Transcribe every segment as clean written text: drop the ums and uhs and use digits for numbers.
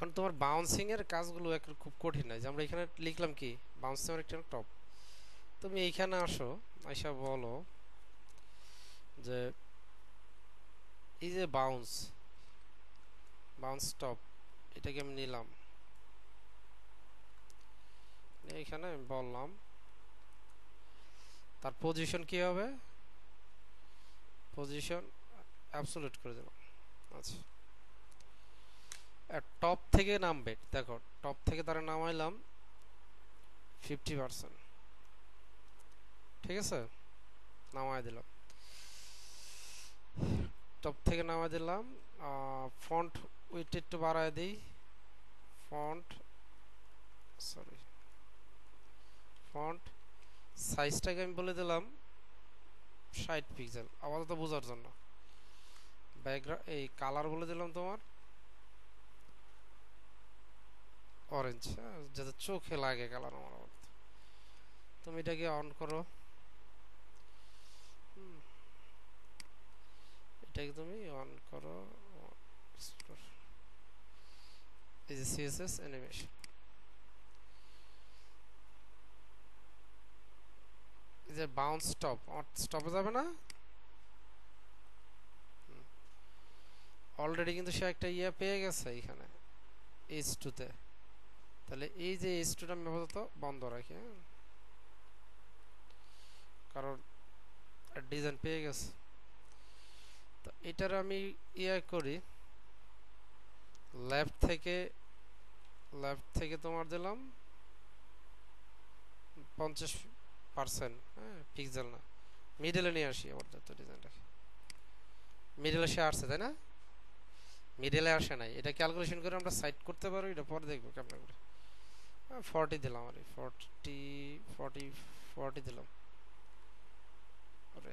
এখন তোমার বাউন্সিং এর কাজগুলো খুব কঠিন নয়, যে আমরা এখানে লিখলাম কি বাউন্সিং এর একটা টপ। তুমি এইখানে আসো, আইসা বলো যে এই যে বাউন্স বাউন্স টপ, এটাকে আমি নিলাম, এইখানে আমি বললাম তার পজিশন কি হবে, পজিশন অ্যাবসলিউট করে দিলাম। আচ্ছা, টপ থেকে নামবে, দেখো টপ থেকে তারা নামাইলাম 50%, ঠিক আছে, নামাই দিলাম, টপ থেকে নামাই দিলাম। ফন্ট উইডথ একটু বাড়ায় দিই, ফন্ট সরি ফন্ট সাইজটাকে আমি বলে দিলাম 60 পিক্সেল আপাতত বোঝার জন্য। ব্যাকগ্রাউন্ড এই কালার বলে দিলাম তোমার অরেঞ্জ, যাতে চোখে লাগে কালার আমার আপাতত। তুমি এটাকে অন করো, এটাকে তুমি অন করো, এই যে সিএসএস অ্যানিমেশন, এই যে বাউন্স স্টপ, স্টপে যাবে না, অলরেডি কিন্তু সে একটা ইয়ে পেয়ে গেছে এখানে H2 তে। তাহলে এই যে H2 টা আমি আপাতত বন্ধ রাখি, কারণ ডিজাইন পেয়ে গেছে। তো এটার আমি ইয়ে করি, লেফট থেকে তোমার দিলাম 50%, হ্যাঁ পিক্সেল না, মিডলে নিয়ে আসি আবার তো ডিজাইনটাকে। মিডলে সে আসছে তাই না, মিডলে আসে নাই, এটা ক্যালকুলেশন করে আমরা সাইড করতে পারো, এটা পরে দেখবো কেমন করে। 40 দিলাম, আরে 40 দিলাম, আরে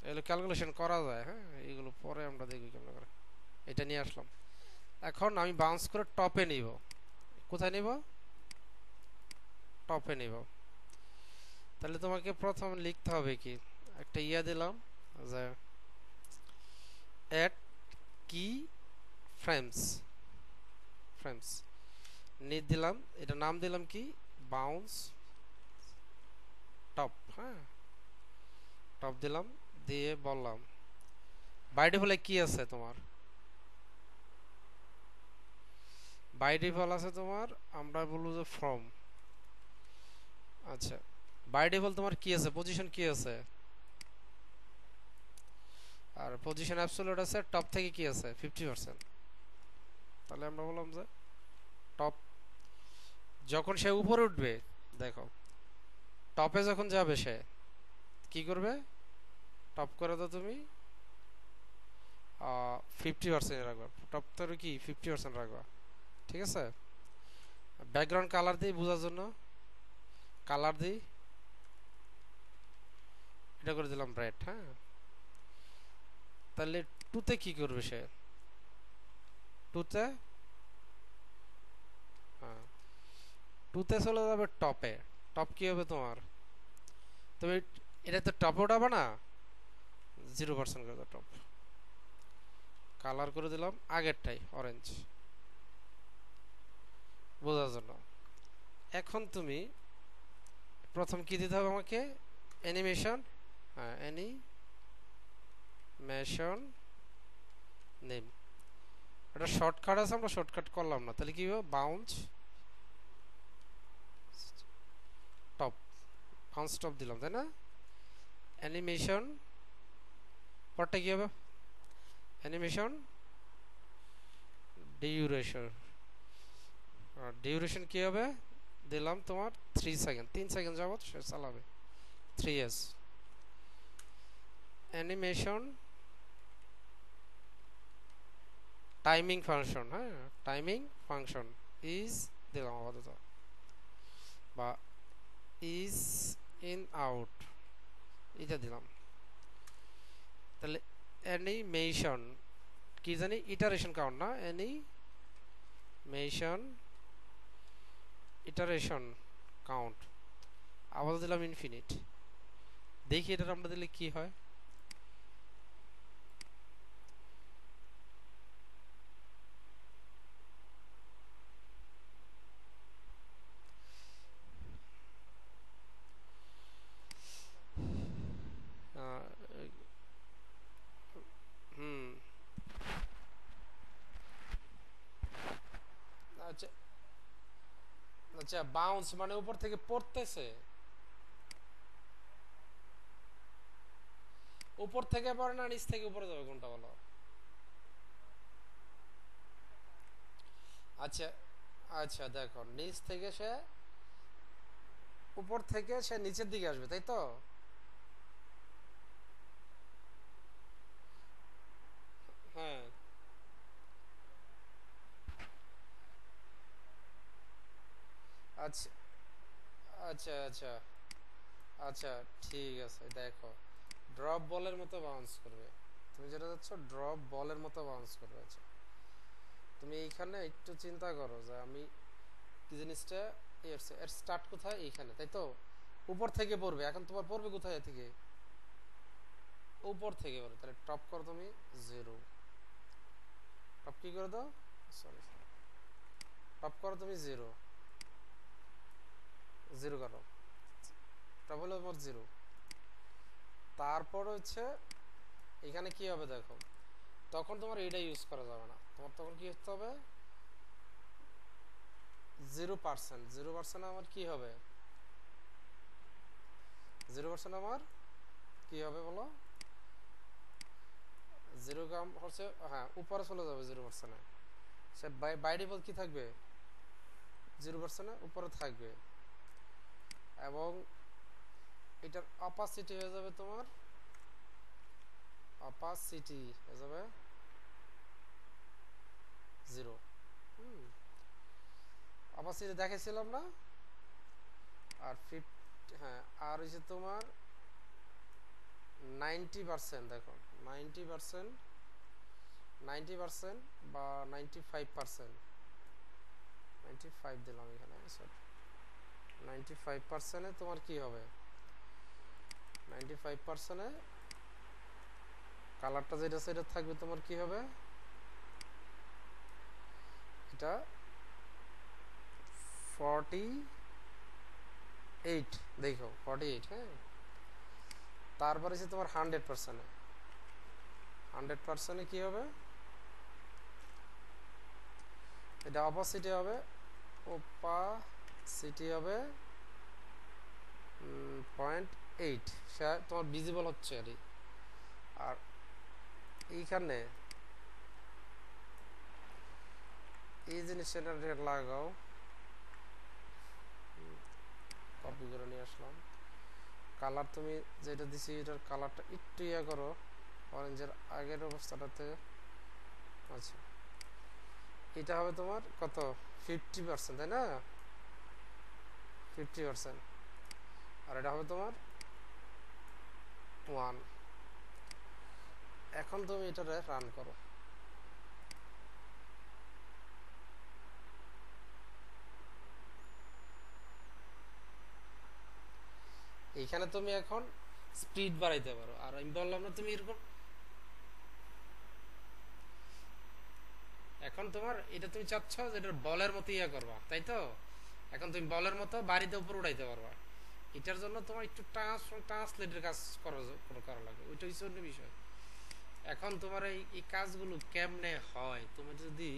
এগুলো ক্যালকুলেশন করা যায়, হ্যাঁ এইগুলো পরে আমরা দেখবি কেমন করে। এটা নিয়ে আসলাম, এখন আমি বাউন্স করে টপে নিব। কোথায় নিব, টপে নিব। তাহলে তোমাকে প্রথম লিখতে হবে কি, একটা ইয়া দিলাম যে অ্যাড কি ফ্রেমস, ফ্রেমস নিয়ে দিলাম, এটা নাম দিলাম কি বাউন্স টপ, হ্যাঁ টপ দিলাম, দিয়ে বললাম বাই ডিফল্টে কি আছে তোমার, বাই ডিফল্ট আছে তোমার, আমরা বলবো যে ফ্রম। আচ্ছা, বাই ডিফল্ট তোমার কি আছে, পজিশন কি আছে, আর পজিশন অ্যাবসলিউট আছে, টপ থেকে কি আছে 50%। তাহলে আমরা বললাম যে টপ, যখন সে উপরে উঠবে, দেখো টপে যখন যাবে সে কি করবে, টপ করে তো তুমি 50% রাখবা, টপ থেকে কি 50% রাখবা, ঠিক আছে। ব্যাকগ্রাউন্ড কালার দিই বোঝার জন্য, কালার দিই, এটা করে দিলাম রেড, হ্যাঁ। তাহলে টুতে কি করবে সে, টুতে, হ্যাঁ টুতে চলে যাবে টপে, টপ কি হবে তোমার, তুমি এটা তো টপে উঠাবে না, 0% করে দাও টপ, কালার করে দিলাম আগেরটাই অরেঞ্জ বোঝার জন্য। এখন তুমি প্রথম কি দিতে হবে আমাকে, অ্যানিমেশন, হ্যাঁ অ্যানিমেশন নেম, এটা শর্টকাট আছে, আমরা শর্টকাট করলাম না, তাহলে কি হবে বাউন্স টপ, বাউন্স টপ দিলাম তাই না। অ্যানিমেশন পরটা কি হবে, অ্যানিমেশন ডিউরেশন, ডিউরেশন কি হবে দিলাম তোমার 3 সেকেন্ড, 3 সেকেন্ড যাবত সে চালাবে, 3s। অ্যানিমেশন টাইমিং ফাংশন, হ্যাঁ টাইমিং ফাংশন ইজ দিলাম আপাতত, বা ইজ ইন আউট এটা দিলাম। তাহলে অ্যানিমেশন কি জানি, ইটারেশন কাউন্ট না, অ্যানিমেশন ইটারেশন কাউন্ট আবার দিলাম ইনফিনিট। দেখি এটা আমরা দিলে কি হয়, আচ্ছা বাউন্স মানে উপর থেকে পড়তেছে, উপর থেকে পড়ে না নিচ থেকে উপরে যাবে কোনটা বলো? আচ্ছা আচ্ছা দেখো নিচ থেকে সে উপর থেকে সে নিচের দিকে আসবে তাই তো? হ্যাঁ আচ্ছা আচ্ছা আচ্ছা আচ্ছা ঠিক আছে দেখো, ড্রপ বলের মতো বাউন্স করবে, তুমি যেটা যাচ্ছ ড্রপ বলের মতো বাউন্স করবে। আচ্ছা তুমি এইখানে একটু চিন্তা করো যে আমি কি জিনিসটা, এর স্টার্ট কোথায়, এইখানে তাই তো? উপর থেকে পড়বে, এখন তোমার পড়বে কোথায় থেকে? উপর থেকে পড়বে, তাহলে টপ করো তুমি জিরো। টপ কি করে দাও, সরি টপ করো তুমি জিরো, জিরো করো, টপ হলো তোমার জিরো। তারপর হচ্ছে এখানে কি হবে দেখো, তখন তোমার এইটা ইউজ করা যাবে না, তোমার তখন কি করতে হবে 0%। 0% আমার কি হবে, 0% আমার কি হবে বলো? জিরো গ্রাম হচ্ছে, হ্যাঁ উপরে চলে যাবে 0%। সে বাই ডিফল্ট কি থাকবে 0% উপরে থাকবে, এবং এটার অপাসিটি হয়ে যাবে তোমার, অপাসিটি হয়ে যাবে জিরো। অপাসিটি দেখেছিলাম না? আর হ্যাঁ আর হচ্ছে তোমার 90%, দেখো 90%, 90% বা 95%, 95 দিলাম এখানে, সরি 95%-এ তোমার কি হবে, 95%-এ কালারটা যেটা সেটা থাকবে তোমার কি হবে, এটা 48, দেখো 48, হ্যাঁ। তারপরে হচ্ছে তোমার 100%-এ, 100%-এ কি হবে, এটা অপোসিটি হবে, ওপাসিটি হবে 0.8, সে তোমার ভিজিবল হচ্ছে আর আর এইখানে এই জিনিসটা লাগাও, কপি করে নিয়ে আসলাম। কালার তুমি যেটা দিছি এটার কালারটা একটু ইয়া করো, অরেঞ্জের আগের অবস্থাটাতে। আচ্ছা এটা হবে তোমার কত 50%, তাই না? 50%, আর এটা হবে তোমার 1। এখন তুমি এটারে রান করো, এইখানে তুমি এখন স্পিড বাড়াইতে পারো, আর আমি বললাম না তুমি এরকম, এখন তোমার এটা তুমি চাচ্ছ যে এটা বলের মতো ইয়া করবা তাই তো? এখন তুমি বলের মতো বাড়িতে উপর উঠাইতে পারবা, এটার জন্য তোমার একটু ট্রান্সলেটের কাজ করা লাগে, ওইটা হচ্ছে অন্য বিষয়। এখন তোমার এই কাজগুলো কেমনে হয় তুমি যদি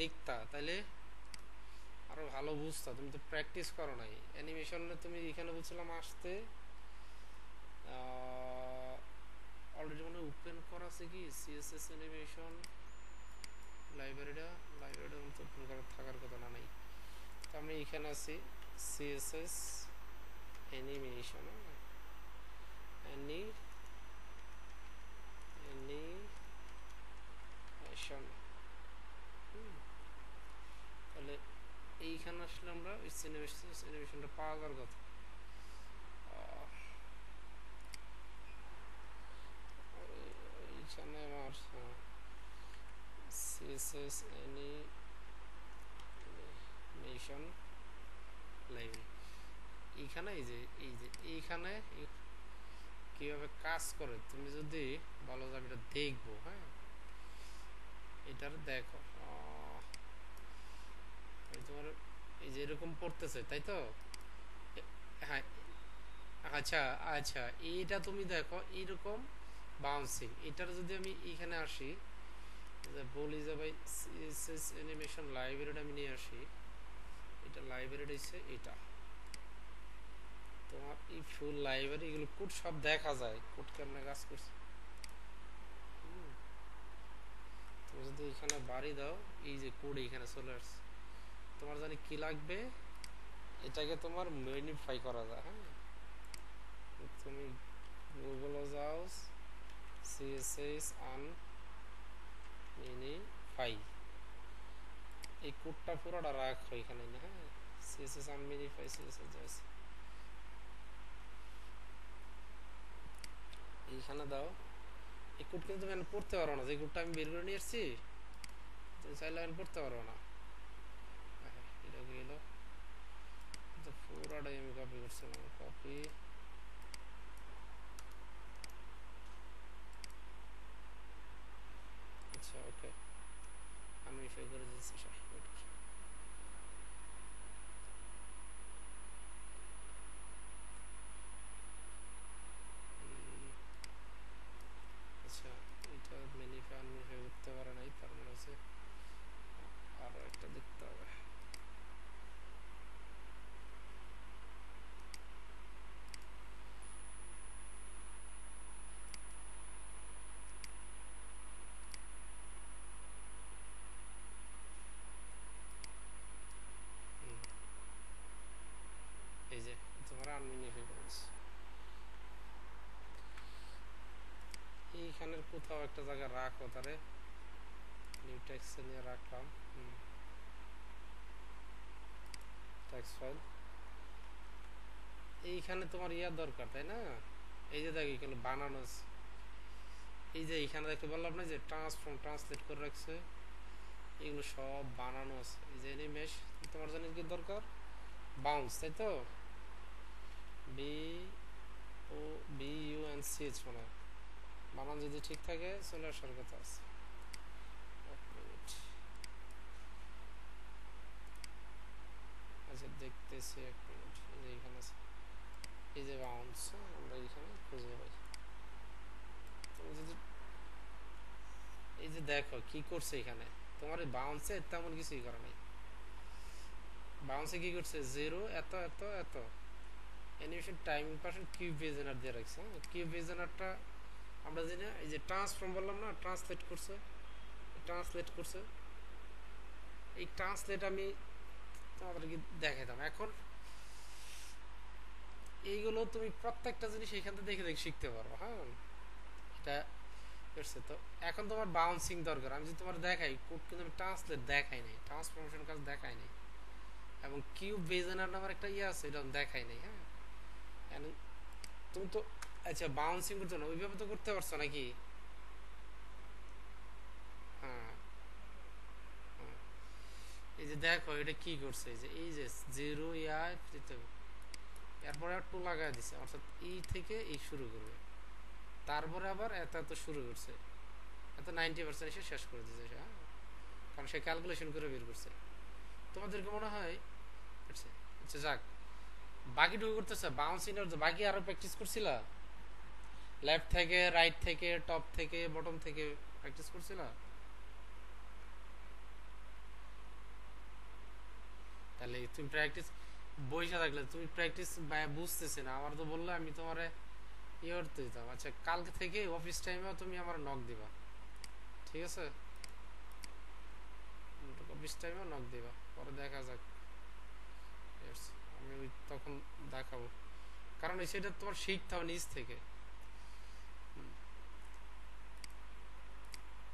দেখতা তাহলে আরো ভালো বুঝতা, তুমি তো প্র্যাকটিস করো নাই অ্যানিমেশনে। তুমি এখানে বলছিলাম আসতে, অলরেডি মানে ওপেন করা আছে কি সিএসএস অ্যানিমেশন লাইব্রেরিটা, লাইব্রেরিটা তো ওপেন করা থাকার কথা না, নাই তো আমি এখানে আছি সিএসএস অ্যানিমেশন, অ্যানিমেশন, তাহলে এইখানে আসলে আমরা ওই অ্যানিমেশনটা পাওয়া যাওয়ার কথা। এইখানে আমার সিএসএস অ্যানিমেশন লাইব্রেরি, এইখানে এই যে এইখানে কিভাবে কাজ করে তুমি যদি ভালো জায়গাটা দেখবো, হ্যাঁ এটার দেখো তোমার এই যে এরকম পড়তেছে তাই তো? হ্যাঁ আচ্ছা আচ্ছা, এইটা তুমি দেখো এইরকম বাউন্সিং, এটার যদি আমি এখানে আসি বলি যে ভাই সিএসএস অ্যানিমেশন লাইব্রেরিটা আমি নিয়ে আসি, এটা লাইব্রেরি হচ্ছে এটা তোমার এই ফুল লাইব্রেরি এগুলো কোড সব দেখা যায় কোড কেমনে কাজ করছে তুমি যদি এখানে বাড়ি দাও এই যে কোড এখানে চলে আসছে তোমার জানি কি লাগবে এটাকে তোমার মিনিফাই করা যায় হ্যাঁ তুমি গুগলে যাও সিএসএস আন মিনিফাই এই কোডটা পুরোটা রাখো এখানে হ্যাঁ সিএসএস আন মিনিফাই সিএসএস যাচ্ছে এইখানে দাও এই কোড কিন্তু তুমি পড়তে পারো না যে কোডটা আমি বের করে নিয়ে এসেছি তুমি চাইলে আমি পড়তে পারবো না এটা গেল পুরোটাই আমি কপি করছিলাম কপি আচ্ছা ওকে আমি ফেল করে দিচ্ছি আচ্ছা এটা মেনিফাই আনমিনিফাই করতে পারে নাই তার মানে হচ্ছে আরো একটা দেখতে হবে এই যে তোমার আনমিনিফাই করেছে এইখানের কোথাও একটা জায়গা রাখো তারে নিউ টেক্সট নিয়ে রাখলাম টেক্সট ফাইল এইখানে তোমার ইয়ার দরকার তাই না এই যে দেখো এখানে বানানো এই যে এইখানে দেখতে বললাম না যে ট্রান্সফর্ম ট্রান্সলেট করে রাখছে এগুলো সব বানানো আছে এই যে এনিমেশ তোমার জানি কি দরকার বাউন্স তাই তো B O U N C H এইচ মানে বানান যদি ঠিক থাকে চলে আসার কথা আছে আচ্ছা দেখতেছি এক মিনিট এই যে এখানে আছে এই যে বাউন্স আমরা এখানে খুঁজে পাই তুমি যদি এই যে দেখো কি করছে এখানে তোমার এই বাউন্সে তেমন কিছুই করা নেই বাউন্সে কি করছে 0 এত এত এত অ্যানিমেশন টাইমিং পার্সেন্ট কিউব ভিজনার দিয়ে রাখছে কিউব ভিজনারটা আমরা জানি এই যে ট্রান্সফর্ম বললাম না ট্রান্সলেট করছে এই ট্রান্সলেট আমি তোমাদেরকে দেখাইতাম এখন এইগুলো তুমি প্রত্যেকটা জিনিস এখান থেকে দেখে দেখে শিখতে পারো হ্যাঁ এটা করছে তো এখন তোমার বাউন্সিং দরকার আমি যদি তোমার দেখাই কোড কিন্তু আমি ট্রান্সলেট দেখাই নাই ট্রান্সফরমেশন কাজ দেখাই নাই এবং কিউব ভিজনার নামের একটা ইয়ে আছে এটা দেখাই নাই হ্যাঁ তুমি তো আচ্ছা বাউন্সিং করছো না ওইভাবে তো করতে পারছো নাকি হ্যাঁ এই যে দেখো এটা কি করছে এই যে 0 এরপরে আর 2 লাগাই দিছে অর্থাৎ এই থেকে এই শুরু করবে তারপরে আবার এত এত শুরু করছে এত 90% এসে শেষ করে দিয়েছে হ্যাঁ কারণ সে ক্যালকুলেশন করে বের করছে তোমাদেরকে মনে হয় আচ্ছা যাক বাকিটুকু করতেছে বাউন্সিংয়ের বাকি আরো প্র্যাকটিস করছিলা লেফট থেকে রাইট থেকে টপ থেকে বটম থেকে প্র্যাকটিস করছিলা তাহলে তুমি প্র্যাকটিস বইসা থাকলে তুমি প্র্যাকটিস বুঝতেছে না আমার তো বললে আমি তোমারে ইয়ে করতে দিতাম আচ্ছা কালকে থেকে অফিস টাইমেও তুমি আমার নক দিবা ঠিক আছে অফিস টাইমেও নক দিবা পরে দেখা যাক আমি ওই তখন দেখাবো কারণ সেটা তোমার শিখতে হবে নিজ থেকে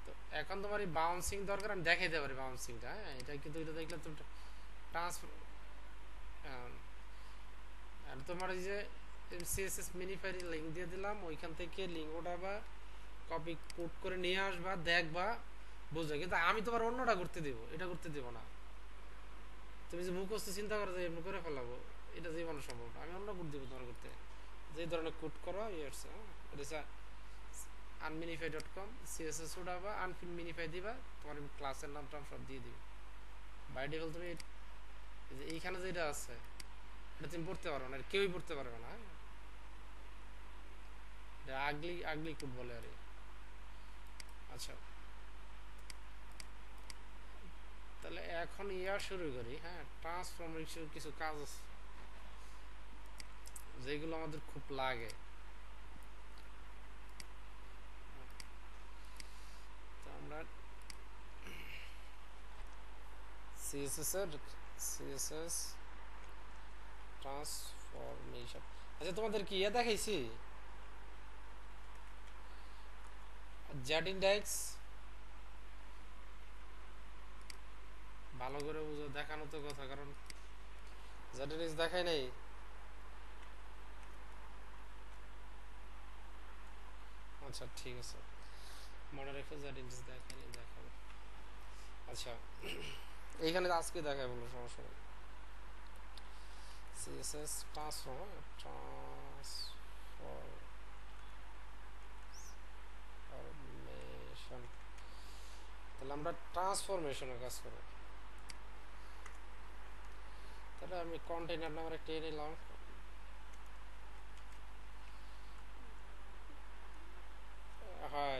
তো এখন তোমার এই বাউন্সিং দরকার আমি দেখাইতে পারি বাউন্সিংটা হ্যাঁ এটা কিন্তু এটা দেখলে তুমি ট্রান্সফার আর তোমার এই যে সিএসএস মিনিফাই লিংক দিয়ে দিলাম ওইখান থেকে লিংক ওঠাবা কপি কোড করে নিয়ে আসবা দেখবা বুঝবে কিন্তু আমি তোমার অন্যটা করতে দেব এটা করতে দেব না তুমি যে মুখস্থ চিন্তা করো যে এমনি করে ফেলাবো এটা জীবনে সম্ভব না আমি অন্য কোড দেবো তোমার করতে যে ধরনের কোড করো ইয়েছে এটা unminify.com css উঠাবা unminify দিবা তোমার ক্লাসের নাম টাম সব দিয়ে দিবে বাই ডিফল্ট তুমি এইখানে যেটা আছে এটা তুমি পড়তে পারো না কেউই পড়তে পারবে না এটা আগলি কোড বলে আরে আচ্ছা তাহলে এখন ইয়া শুরু করি। হ্যাঁ, ট্রান্সফরমেশন কিছু কাজ আছে যেগুলো আমাদের খুব লাগে। তো আমরা সিএসএস এর সিএসএস ট্রান্সফরমেশন। আচ্ছা, তোমাদের কি ইয়ে দেখাইছি জেড ইন্ডেক্স? ভালো করে বুঝো, দেখানো তো কথা, কারণ জেড ইন্ডেক্স দেখাই নাই। আচ্ছা ঠিক আছে, মনে রেখো জেড ইন্ডেক্স দেখাই নাই, দেখাবো। আচ্ছা, এইখানে আজকে দেখাই, বলো, সমস্যা নেই। সিএসএস ট্রান্সফরমেশন, তাহলে আমরা ট্রান্সফরমেশনের কাজ করব। তাহলে আমি কন্টেইনার নামের একটা নিলাম। হ্যাঁ,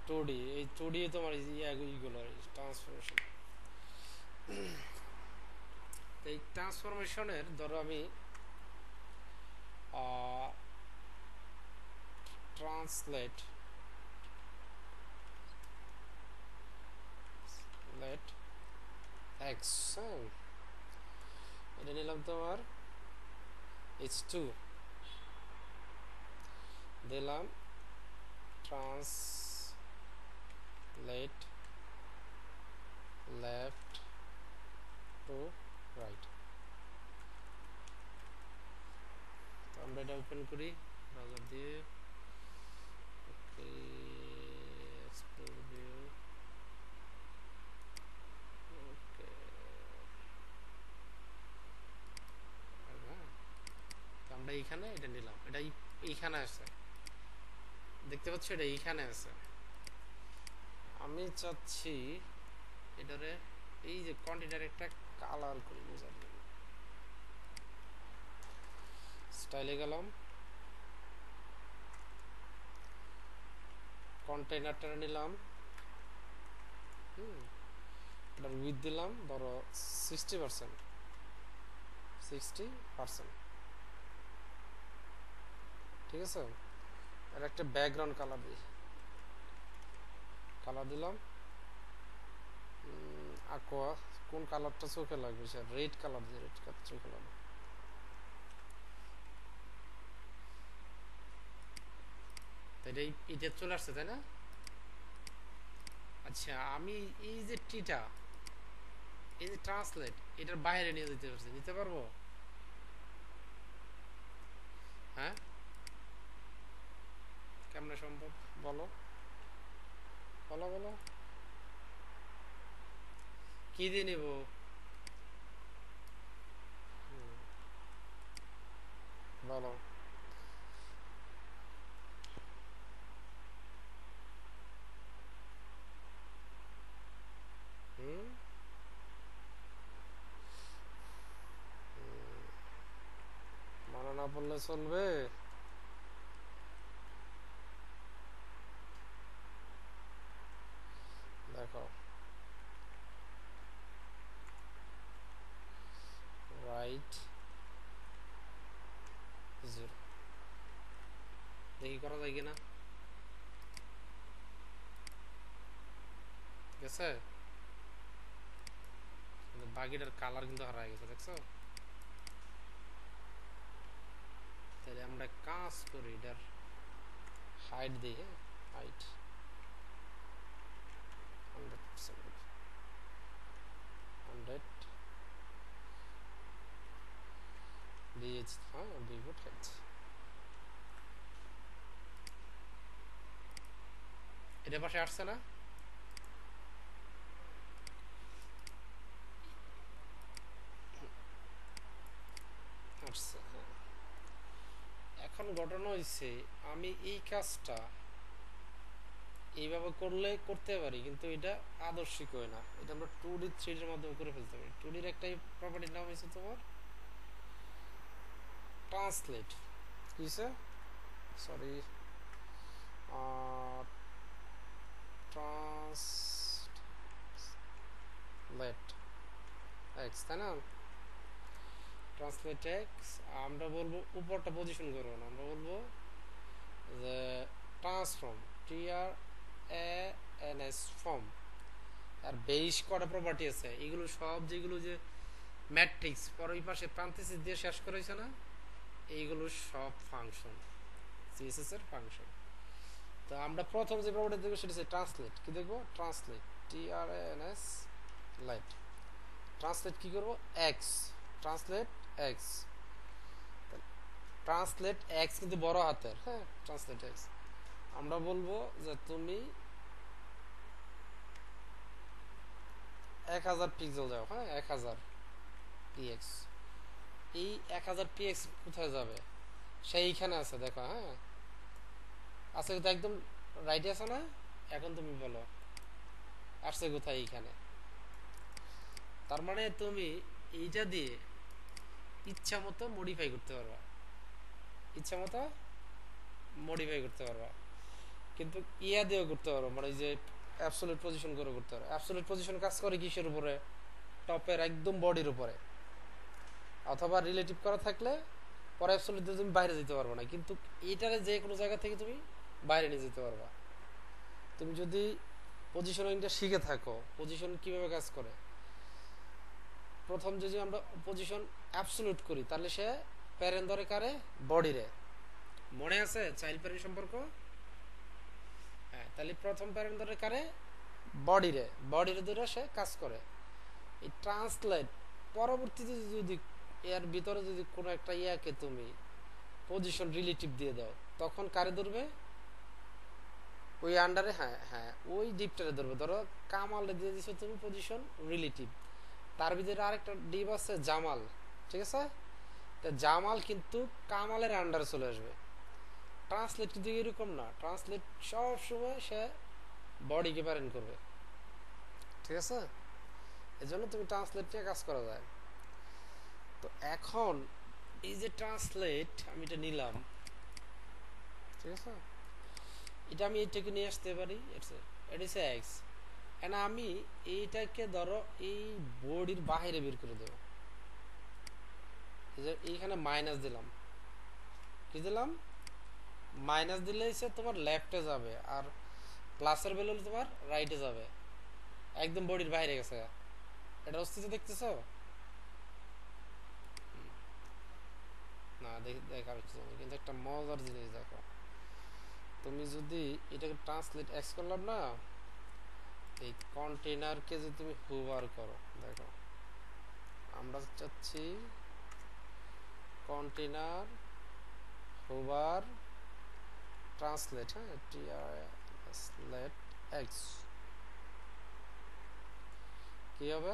2D, এই 2D তোমার এইগুলো ট্রান্সফরমেশন। এই ট্রান্সফরমেশনের ধরো আমি ট্রান্সলেট লেট এক্স, এটা নিলাম তোমার h2, দিলাম ট্রান্সলেট লেফট টু রাইট। তো আমরা এটা ওপেন করি ব্রাউজার দিয়ে। ওকে, এক্সপ্লোর ভিউ। ওকে, আমরা এইখানে এটা নিলাম, এটা এইখানে আছে, দেখতে পাচ্ছ, এটা এইখানে আছে। আমি চাচ্ছি এটারে এই যে কন্টেনার একটা কালার করে বোঝার জন্য স্টাইলে গেলাম, কন্টেনারটা নিলাম, এটার উইথ দিলাম ধরো 60%, 60%, ঠিক আছে। আর একটা ব্যাকগ্রাউন্ড কালার দিই, কালার দিলাম aqua। কোন কালারটা চোখে লাগবে, স্যার রেড কালার দিয়ে, রেড কালার চোখে লাগবে। তাই এটা চলে আসছে, তাই না? আচ্ছা, আমি এই যে টিটা, এই যে ট্রান্সলেট, এটার বাইরে নিয়ে যেতে পারছি, নিতে পারবো? হ্যাঁ, কেমনে সম্ভব বলো, বলো বলো, কি দিয়ে নিব? বলো। হুম, মনে না পড়লে চলবে? দেখো, রাইট 0, দেখি করা যায় কিনা। ঠিক আছে, কিন্তু বাকিটার কালার কিন্তু হারাই গেছে, দেখছো? তাহলে আমরা কাজ করি, এটার হাইট দিই। হ্যাঁ, হাইট 100%, 100 দিয়েছি। হ্যাঁ, 2 ফুট হাইট। এটা পাশে আসছে না? আসছে, হ্যাঁ। এখন ঘটনা হয়েছে, আমি এই কাজটা এইভাবে করলে করতে পারি, কিন্তু এটা আদর্শিক হয় না। এটা আমরা 2D 3D এর মাধ্যমে করে ফেলতে পারি। 2D এর একটাই প্রপার্টির নাম হয়েছে তোমার ট্রান্সলেট। কি হয়েছে? সরি, ট্রান্সলেট এক্স, তাই না? ট্রান্সলেট এক্স, আমরা বলবো উপরটা পজিশন করবো না, আমরা বলবো যে transform, T R A N S form. আর বেশ কটা প্রপার্টি আছে, এগুলো সব যেগুলো যে ম্যাট্রিক্স পর ওই পাশে প্রান্তিসিস দিয়ে শেষ করেছে না, এইগুলো সব ফাংশন, সিএসএস এর ফাংশন। তো আমরা প্রথম যে প্রপার্টি দেখবো সেটা হচ্ছে ট্রান্সলেট। কি দেখবো? ট্রান্সলেট, টি আর এন এস লাইট। ট্রান্সলেট কি করব? X, translate x. Translate x কিন্তু বড় হাতের, হ্যাঁ, ট্রান্সলেট এক্স। আমরা বলবো যে তুমি 1000 পিক্সেল যাও, হ্যাঁ, 1000 পিএক্স। এই 1000 পিএক্স কোথায় যাবে? সেইখানে আছে, দেখো, হ্যাঁ আছে তো, একদম রাইটে আছে না? এখন তুমি বলো আসছে কোথায়? এইখানে। তার মানে তুমি এইটা দিয়ে ইচ্ছা মতো মডিফাই করতে পারবা, ইচ্ছা মতো মডিফাই করতে পারবা। কিন্তু ইয়া দিয়েও করতে পারো, মানে যে অ্যাবসলিউট পজিশন করে করতে পারো। অ্যাবসলিউট পজিশন কাজ করে কিসের উপরে? টপের একদম বডির উপরে। অথবা রিলেটিভ করা থাকলে পরে অ্যাবসলিউট দিয়ে তুমি বাইরে যেতে পারবে না, কিন্তু এটারে যে কোনো জায়গা থেকে তুমি বাইরে নিয়ে যেতে পারবা। তুমি যদি পজিশনিংটা শিখে থাকো, পজিশন কিভাবে কাজ করে, প্রথম যদি আমরা পজিশন অ্যাবসলিউট করি তাহলে সে প্যারেন্ট ধরে কারে? বডিরে। মনে আছে চাইল্ড প্যারেন্ট সম্পর্ক? হ্যাঁ, তাহলে প্রথম প্যারেন্ট ধরে কারে? বডিরে, বডিরে ধরে সে কাজ করে। এই ট্রান্সলেট পরবর্তীতে যদি এর ভিতরে যদি কোনো একটা ইয়াকে তুমি পজিশন রিলেটিভ দিয়ে দাও, তখন কারে ধরবে? ওই আন্ডারে, হ্যাঁ হ্যাঁ, ওই ডিপটারে ধরবে। ধরো কামালে দিয়ে দিছো তুমি পজিশন রিলেটিভ, তার ভিতরে আরেকটা ডিপ আছে জামাল, ঠিক আছে? তা জামাল কিন্তু কামালের আন্ডারে চলে আসবে। ট্রান্সলেট কিন্তু এরকম না, ট্রান্সলেট সব সময় সে বডিকে প্যারেন্ট করবে, ঠিক আছে? এজন্য তুমি ট্রান্সলেট নিয়ে কাজ করা যায়। তো এখন এই যে ট্রান্সলেট আমি এটা নিলাম, ঠিক আছে, এটা আমি এইটাকে নিয়ে আসতে পারি, এটা হচ্ছে এক্স। এন্ড আমি এইটাকে ধরো এই বডির বাইরে বের করে দেবো, এইখানে মাইনাস দিলাম। কি দিলাম? মাইনাস দিলে হচ্ছে তোমার লেফটে যাবে, আর প্লাসের ভ্যালু তোমার রাইটে যাবে, একদম বডির বাইরে গেছে। এটা অস্তিত্ব দেখতেছো না? দেখার কিন্তু একটা মজার জিনিস দেখো, তুমি যদি এটাকে ট্রান্সলেট এক্স করলাম না, এই কন্টেনারকে যদি তুমি হুভার করো, দেখো আমরা চাচ্ছি কন্টেনার হুভার ট্রান্সলেট, হ্যাঁ, ট্রান্সলেট এক্স। কি হবে?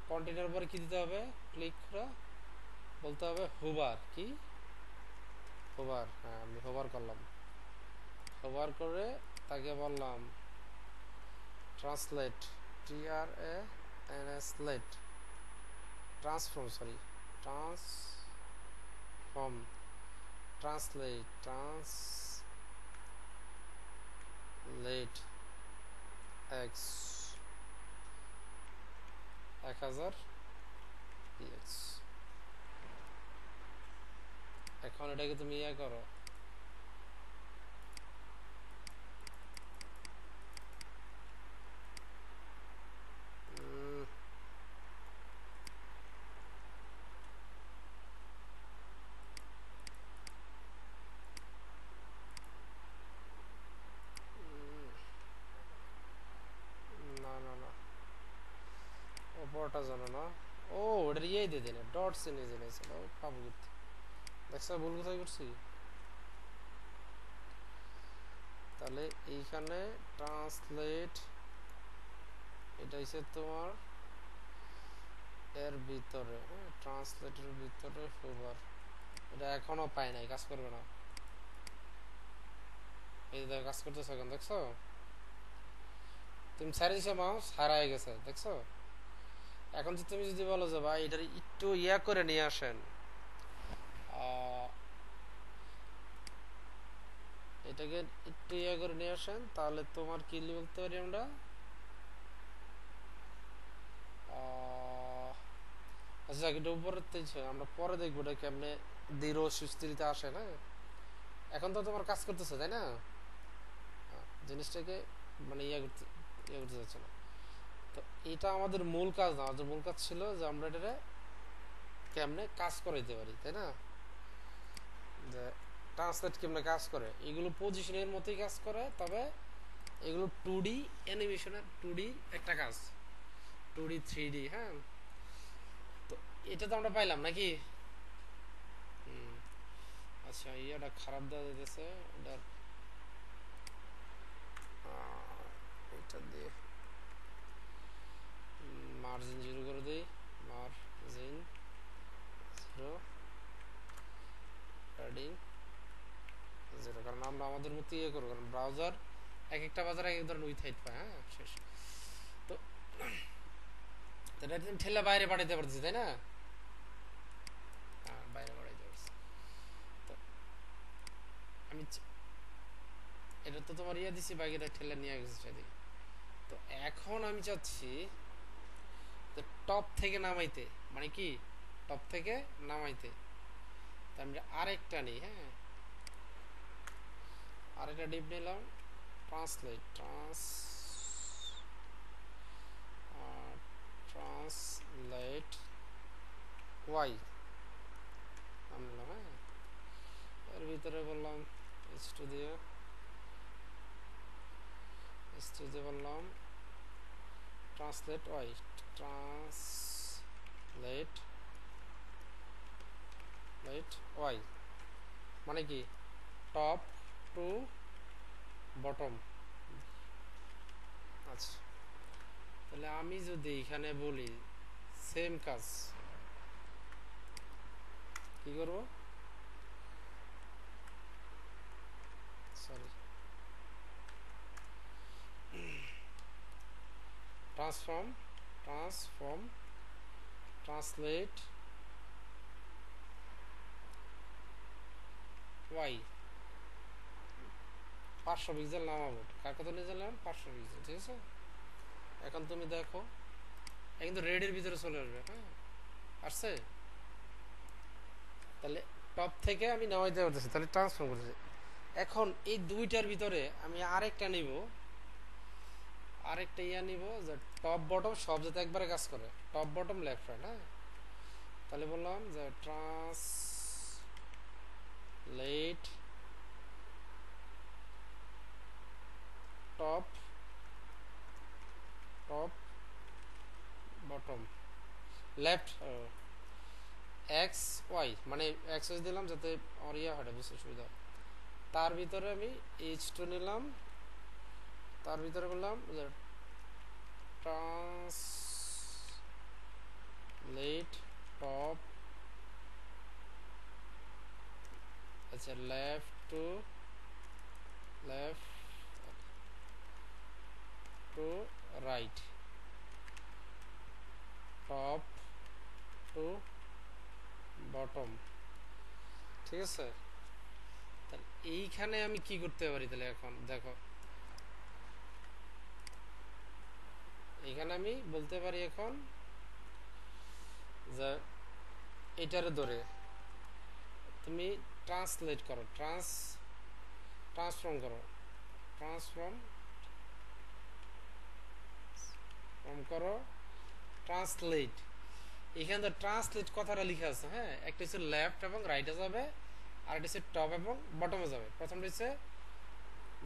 কন্টেনার পরে কি দিতে হবে? ক্লিক করে বলতে হবে হুভার। কি? হুভার, হ্যাঁ, আমি হুভার করলাম। হুভার করে তাকে বললাম translate, T R A N S late, transform, sorry, transform, translate, translate X 1000 px। এখন এটাকে তুমি ইয়া করো, না না না, ওপরটা জানো না। ও, ওটা ইয়ে দিয়ে দিলে ডটস এনে জেনেছিল, পাবো করতে। দেখছো ভুল কোথায় করছি? তাহলে এইখানে ট্রান্সলেট, এটা হচ্ছে তোমার এর ভিতরে, হ্যাঁ, ট্রান্সলেটের ভিতরে হুভার। এটা এখনো পাই নাই, কাজ করবে না। এই যে কাজ করতেছে এখন, দেখছো? তুমি ছেড়ে দিছো, মাউস হারায় গেছে, দেখছো? এখন যদি তুমি যদি বলো যে ভাই এটার একটু ইয়া করে নিয়ে আসেন, এটাকে একটু ইয়া করে নিয়ে আসেন, তাহলে তোমার কি বলতে পারি আমরা, আচ্ছা এটা উপরের থেকে আমরা পরে দেখবো এটা কেমনে দৃঢ় সুস্থিরতা আসে না। এখন তো তোমার কাজ করতেছে তাই না, জিনিসটাকে মানে ইয়া করতে যাচ্ছে না। তো এটা আমাদের মূল কাজ না, আমাদের মূল কাজ ছিল যে আমরা এটা কেমনে কাজ করাইতে পারি তাই না, যে ট্রান্সলেট কেমনে কাজ করে, এগুলো পজিশনের মতোই কাজ করে, তবে এগুলো 2D অ্যানিমেশনের 2D একটা কাজ, 2D 3D। হ্যাঁ, তো এটা তো আমরা পাইলাম নাকি। হুম, আচ্ছা ইয়াটা খারাপ দেওয়া যেতেছে, এটা এটা দিয়ে মার্জিন জিরো করে দিই, মার্জিন জিরো, প্যাডিং জিরো, কারণ আমরা আমাদের মতো ইয়ে করবো, কারণ ব্রাউজার এক একটা বাজার এক এক ধরনের উইথ হাইট পায়। হ্যাঁ শেষ। তো এটা তুমি ঠেলে বাইরে পাঠাইতে পারতেছি তাই না, হ্যাঁ বাইরে পাঠাইতে পারছি। তো আমি এটা তো তোমার ইয়ে দিছি, বাকিটা ঠেলে নিয়ে গেছে সেদিকে। তো এখন আমি চাচ্ছি যে টপ থেকে নামাইতে, মানে কি টপ থেকে নামাইতে। তা আমি আরেকটা নিই, হ্যাঁ আরেকটা ডিপ নিলাম, ট্রান্সলেট ট্রান্সলেট ওয়াই আনলাম। হ্যাঁ এর ভিতরে বললাম H2 দিয়ে, H2 দিয়ে বললাম ট্রান্সলেট ওয়াই, ট্রান্সলেট ওয়াই মানে কি টপ টু বটম। আচ্ছা তাহলে আমি যদি এখানে বলি সেম কাজ কি করব, sorry transform translate Y 500 pixel নামাবো, কার কত নিয়ে নিলাম 500 পিক্সেল, ঠিক আছে। এখন তুমি দেখো কিন্তু রেডের ভিতরে চলে আসবে। হ্যাঁ আসছে, তাহলে টপ থেকে আমি নামাইতে পারতেছি, তাহলে ট্রান্সফর্ম করতেছি। এখন এই দুইটার ভিতরে আমি আরেকটা নিব, আরেকটা ইয়া নিব যে টপ বটম সব যাতে একবারে কাজ করে, টপ বটম লেফট রাইট। হ্যাঁ তাহলে বললাম যে translate top top bottom left X Y, মানে এক্স ওয়াই দিলাম যাতে আমার ইয়া হয় বুঝতে সুবিধা। তার ভিতরে আমি H2 নিলাম, তার ভিতরে বললাম যে ট্রান্সলেট টপ, আচ্ছা left to right, top to bottom, ঠিক আছে। তাহলে এইখানে আমি কি করতে পারি, তাহলে এখন দেখো এইখানে আমি বলতে পারি এখন যে এটারে ধরে তুমি ট্রান্সলেট করো, ট্রান্সফর্ম করো, ট্রান্সফর্ম করো ট্রান্সলেট। এখানে তো ট্রান্সলেট কথাটা লিখা আছে। হ্যাঁ একটা হচ্ছে লেফট এবং রাইটে যাবে, আর একটা হচ্ছে টপ এবং বটমে যাবে। প্রথমটা হচ্ছে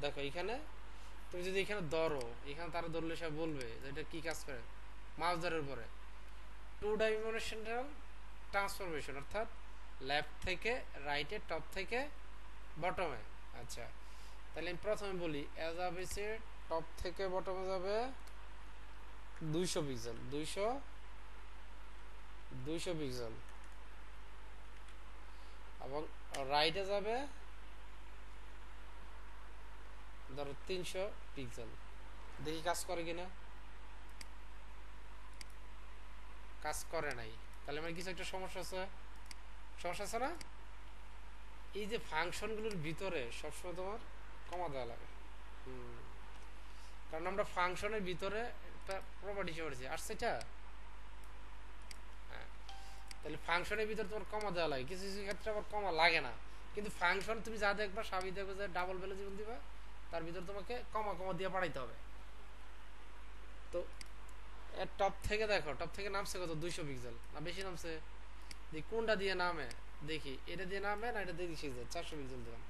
দেখো এখানে তুমি যদি এখানে ধরো, এখানে তারা ধরলে সে বলবে যে এটা কি কাজ করে, মাছ ধরার পরে 2 ডাইমেনশনাল ট্রান্সফরমেশন, অর্থাৎ লেফট থেকে রাইটে, টপ থেকে বটমে। আচ্ছা তাহলে আমি প্রথমে বলি এজ আবেসে টপ থেকে বটমে যাবে 200 পিক্সেল, 200 পিক্সেল, এবং রাইটে যাবে ধরো 300 পিক্সেল। দেখি কাজ করে কিনা, কাজ করে নাই, তাহলে আমার কিছু একটা সমস্যা আছে, সমস্যা আছে না। এই যে ফাংশনগুলোর ভিতরে সবসময় তোমার কমা দেওয়া লাগে, কারণ আমরা ফাংশনের ভিতরে একটা প্রপার্টি করেছি আর সেটা, হ্যাঁ তাহলে ফাংশনের ভিতর তোমার কমা দেওয়া লাগে, কিছু কিছু ক্ষেত্রে আবার কমা লাগে না, কিন্তু ফাংশন তুমি যা দেখবা সবই দেখবে যে ডাবল ভ্যালু জীবন দিবা, তার ভিতর তোমাকে কমা কমা দিয়ে পাঠাইতে হবে। তো এর টপ থেকে দেখো, টপ থেকে নামছে কত, 200 পিক্সেল না বেশি নামছে? দেখি কোনটা দিয়ে নামে, দেখি এটা দিয়ে নামে না এটা দিয়ে 400 পিক্সেল দিলাম,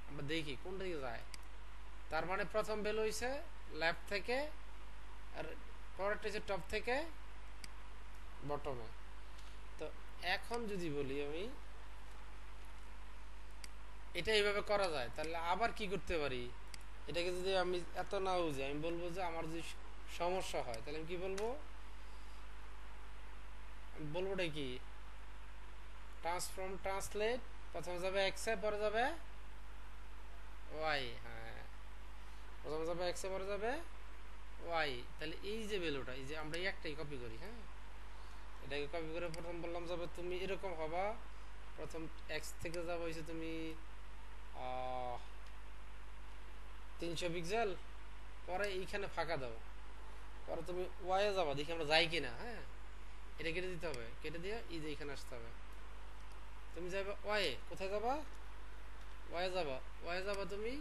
আমরা দেখি কোনটা দিয়ে যায়। তার মানে প্রথম ভ্যালু হইছে লেফট থেকে, আর পরেরটা হচ্ছে টপ থেকে বটমে। তো এখন যদি বলি আমি এটা এইভাবে করা যায়, তাহলে আবার কি করতে পারি, এটাকে যদি আমি এত না বুঝি, আমি বলবো যে আমার যদি সমস্যা হয় তাহলে আমি কি বলবো, আমি বলবোটা কি, ট্রান্সফর্ম ট্রান্সলেট, প্রথমে যাবে এক্স এ, পরে যাবে ওয়াই, হ্যাঁ প্রথমে যাবে এক্স এ, পরে যাবে ওয়াই। তাহলে এই যে ভ্যালুটা, এই যে আমরা এই একটাই কপি করি, হ্যাঁ এটাকে কপি করে প্রথম বললাম যাবে তুমি এরকম হবা, প্রথম এক্স থেকে যাবে হয়েছে তুমি 300 পিক্সেল, পরে এইখানে ফাঁকা দাও, পরে তুমি ওয়াই যাবা, দেখি আমরা যাই কিনা, হ্যাঁ এটা কেটে দিতে হবে, কেটে দিয়ে এই যে এখানে আসতে হবে, তুমি যাবে ওয়াই, কোথায় যাবা, ওয়াই যাবা, ওয়াই যাবা তুমি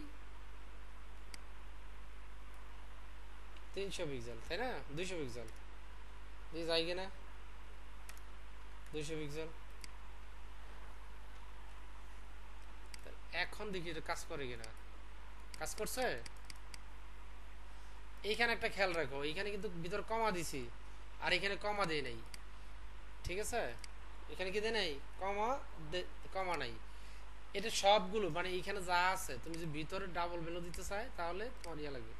300 পিক্সেল, তাই না 200 পিক্সেল, দিয়ে যাই কিনা 200 পিক্সেল। এখন দেখি এটা কাজ করে কিনা, কাজ করছে। এইখানে একটা খেয়াল রাখো, এইখানে কিন্তু ভিতর কমা দিছি, আর এখানে কমা দেই নাই, ঠিক আছে, এখানে কি দেয় নাই কমা, কমা নাই, এটা সবগুলো মানে এইখানে যা আছে তুমি যদি ভিতরে ডাবল ভ্যালু দিতে চাই তাহলে তোমার ইয়া লাগবে,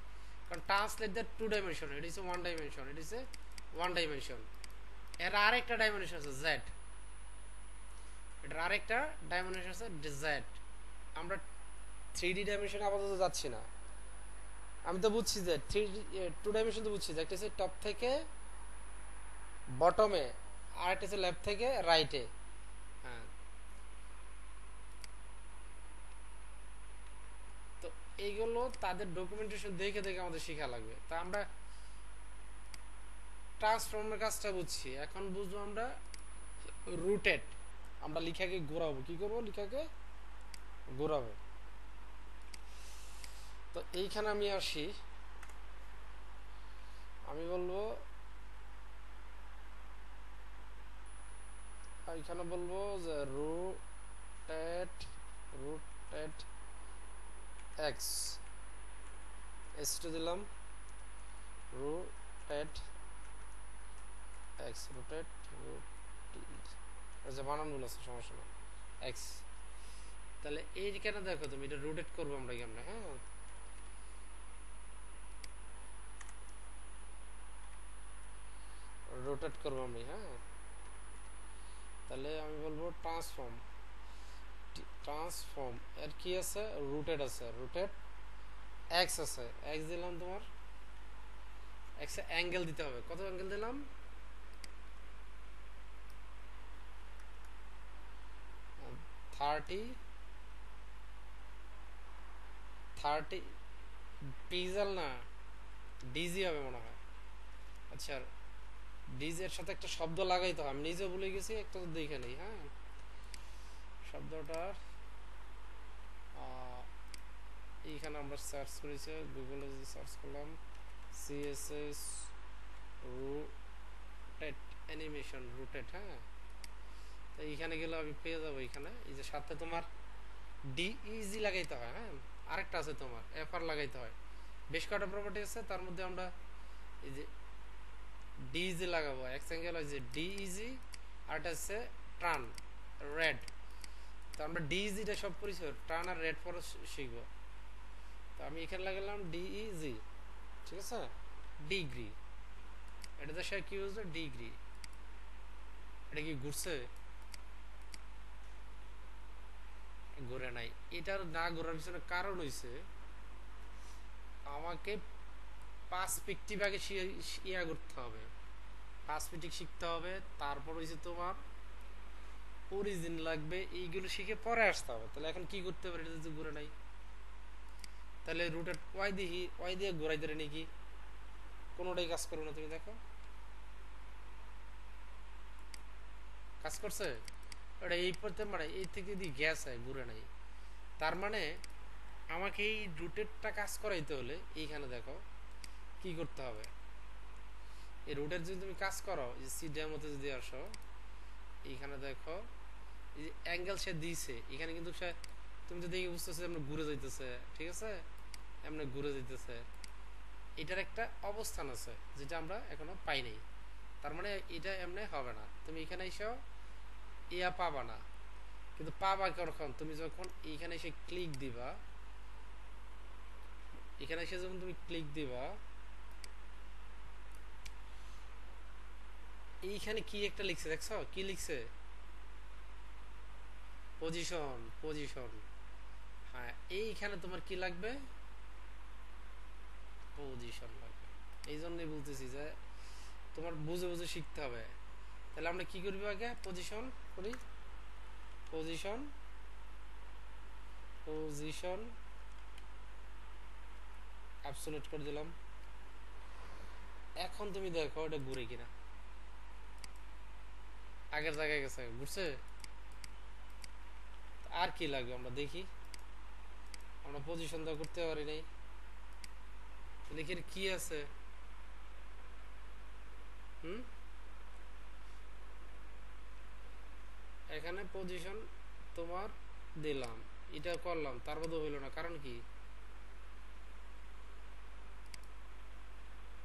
কারণ ট্রান্সলেট দ্যাট 2 ডাইমেনশন, এটা হচ্ছে 1 ডাইমেনশন, এটা হচ্ছে 1 ডাইমেনশন, এর আরেকটা ডাইমেনশন আছে জেড, এটার আরেকটা ডাইমেনশন আছে জেড। আমরা 3D ডাইমেনশনে আপাতত যাচ্ছি না, আমি তো বুঝছি যে 2 ডাইমেনশন তো বুঝছি যে একটা হচ্ছে টপ থেকে বটমে, আর একটা হচ্ছে লেফট থেকে রাইটে, হ্যাঁ তো এইগুলো তাদের ডকুমেন্টেশন দেখে দেখে আমাদের শেখা লাগবে। তা আমরা ট্রান্সফর্মের কাজটা বুঝছি, এখন বুঝবো আমরা রুটেড, আমরা লিখাকে ঘোরাবো, কি করবো লিখাকে ঘোরাবো। তো এইখানে আমি আসি, আমি বলবো এইখানে বলবো যে রুটেড, রুটেড এক্স, এস টু দিলাম, রুটেড এক্স, রুটেড যে বানানগুলো আছে সমস্যা না এক্স। তাহলে এইখানে দেখো তুমি এটা রোটেট করবো আমরা কেমনে, হ্যাঁ রোটেট করবো আমি, হ্যাঁ তাহলে আমি বলবো ট্রান্সফর্ম, ট্রান্সফর্ম এর কি আছে, রুটেড আছে, রুটেড এক্স আছে, এক্স দিলাম তোমার, এক্স অ্যাঙ্গেল দিতে হবে, কত অ্যাঙ্গেল দিলাম 30, 30 পিক্সেল না ডিজি হবে মনে হয়, আচ্ছা ডিজি এর সাথে একটা শব্দ লাগাইতে হয়, আমি নিজে ভুলে গেছি, একটা তো দেখে নেই, হ্যাঁ শব্দটা এইখানে আমরা সার্চ করেছি গুগলে, যদি সার্চ করলাম সিএসএস রুটেট অ্যানিমেশন রুটেট, হ্যাঁ তো এইখানে গেলে আমি পেয়ে যাবো, এখানে এই যে সাথে তোমার ডিইজি লাগাইতে হয়, হ্যাঁ আরেকটা আছে তোমার এফআর লাগাইতে হয়, বেশ কটা প্রপার্টি আছে, তার মধ্যে আমরা এই যে ডিইজি লাগাবো, এক্স অ্যাঙ্গেল হয় যে ডিইজি, আর এটা হচ্ছে ট্রান রেড, তো আমরা ডিইজিটা সব পরিচয়, ট্রান আর রেড পরে শিখবো। তো আমি এখানে লাগালাম ডিইজি, ঠিক আছে ডিগ্রি, এটা দেশে কি হচ্ছে ডিগ্রি, এটা কি ঘুরছে, ঘুরে নাই, এটার না ঘোরার পিছনে কারণ হইছে আমাকে পার্সপেক্টিভ আগে ইয়া করতে হবে, পার্সপেক্টিভ শিখতে হবে, তারপর হইছে তোমার অরিজিন লাগবে, এইগুলো শিখে পরে আসতে হবে। তাহলে এখন কি করতে পারি, এটা যদি ঘুরে নাই, তাহলে রুটেড ওয়াই দেখি, ওয়াই দিয়ে ঘোরাইতে নাকি কোনোটাই কাজ করবে না, তুমি দেখো কাজ করছে? ওটা এই পথে মানে এই থেকে যদি গ্যাস হয় ঘুরে নাই, তার মানে আমাকে এই রুটেটটা কাজ করাইতে হলে এইখানে দেখো কি করতে হবে। এই রুটের যদি তুমি কাজ করো, এই সিডিএম মতে যদি আসো, এইখানে দেখো এই যে অ্যাঙ্গেল সে দিয়েছে এখানে, কিন্তু সে তুমি তো দেখে বুঝতেছো এমনি ঘুরে যাইতেছে, ঠিক আছে, এমনি ঘুরে যাইতেছে। এটার একটা অবস্থান আছে যেটা আমরা এখনো পাই নাই, তার মানে এটা এমনি হবে না। তুমি এখানে এসেও ইয়া পাবা না, কিন্তু পাবা কখন তুমি যখন এইখানে এসে ক্লিক দিবা। এখানে এসে যখন তুমি ক্লিক দিবা, এইখানে কি একটা লিখছে দেখছো, কি লিখছে? Position, position. হ্যাঁ, এইখানে তোমার কি লাগবে? পজিশন লাগবে। এই জন্যই বলতেছি যে তোমার বুঝে বুঝে শিখতে হবে। তাহলে আমরা কি করবো, আগে পজিশন করি। পজিশন, পজিশন অ্যাবসোলিউট করে দিলাম। এখন তুমি দেখো এটা ঘুরে কিনা, আগের জায়গায় গেছে, ঘুরছে। আর কি লাগবে আমরা দেখি। আমরা পজিশন দা করতে পারি নাই, দেখি কি আছে। হুম, এখানে পজিশন তোমার দিলাম, এটা করলাম, তার মধ্যে হইল না, কারণ কি?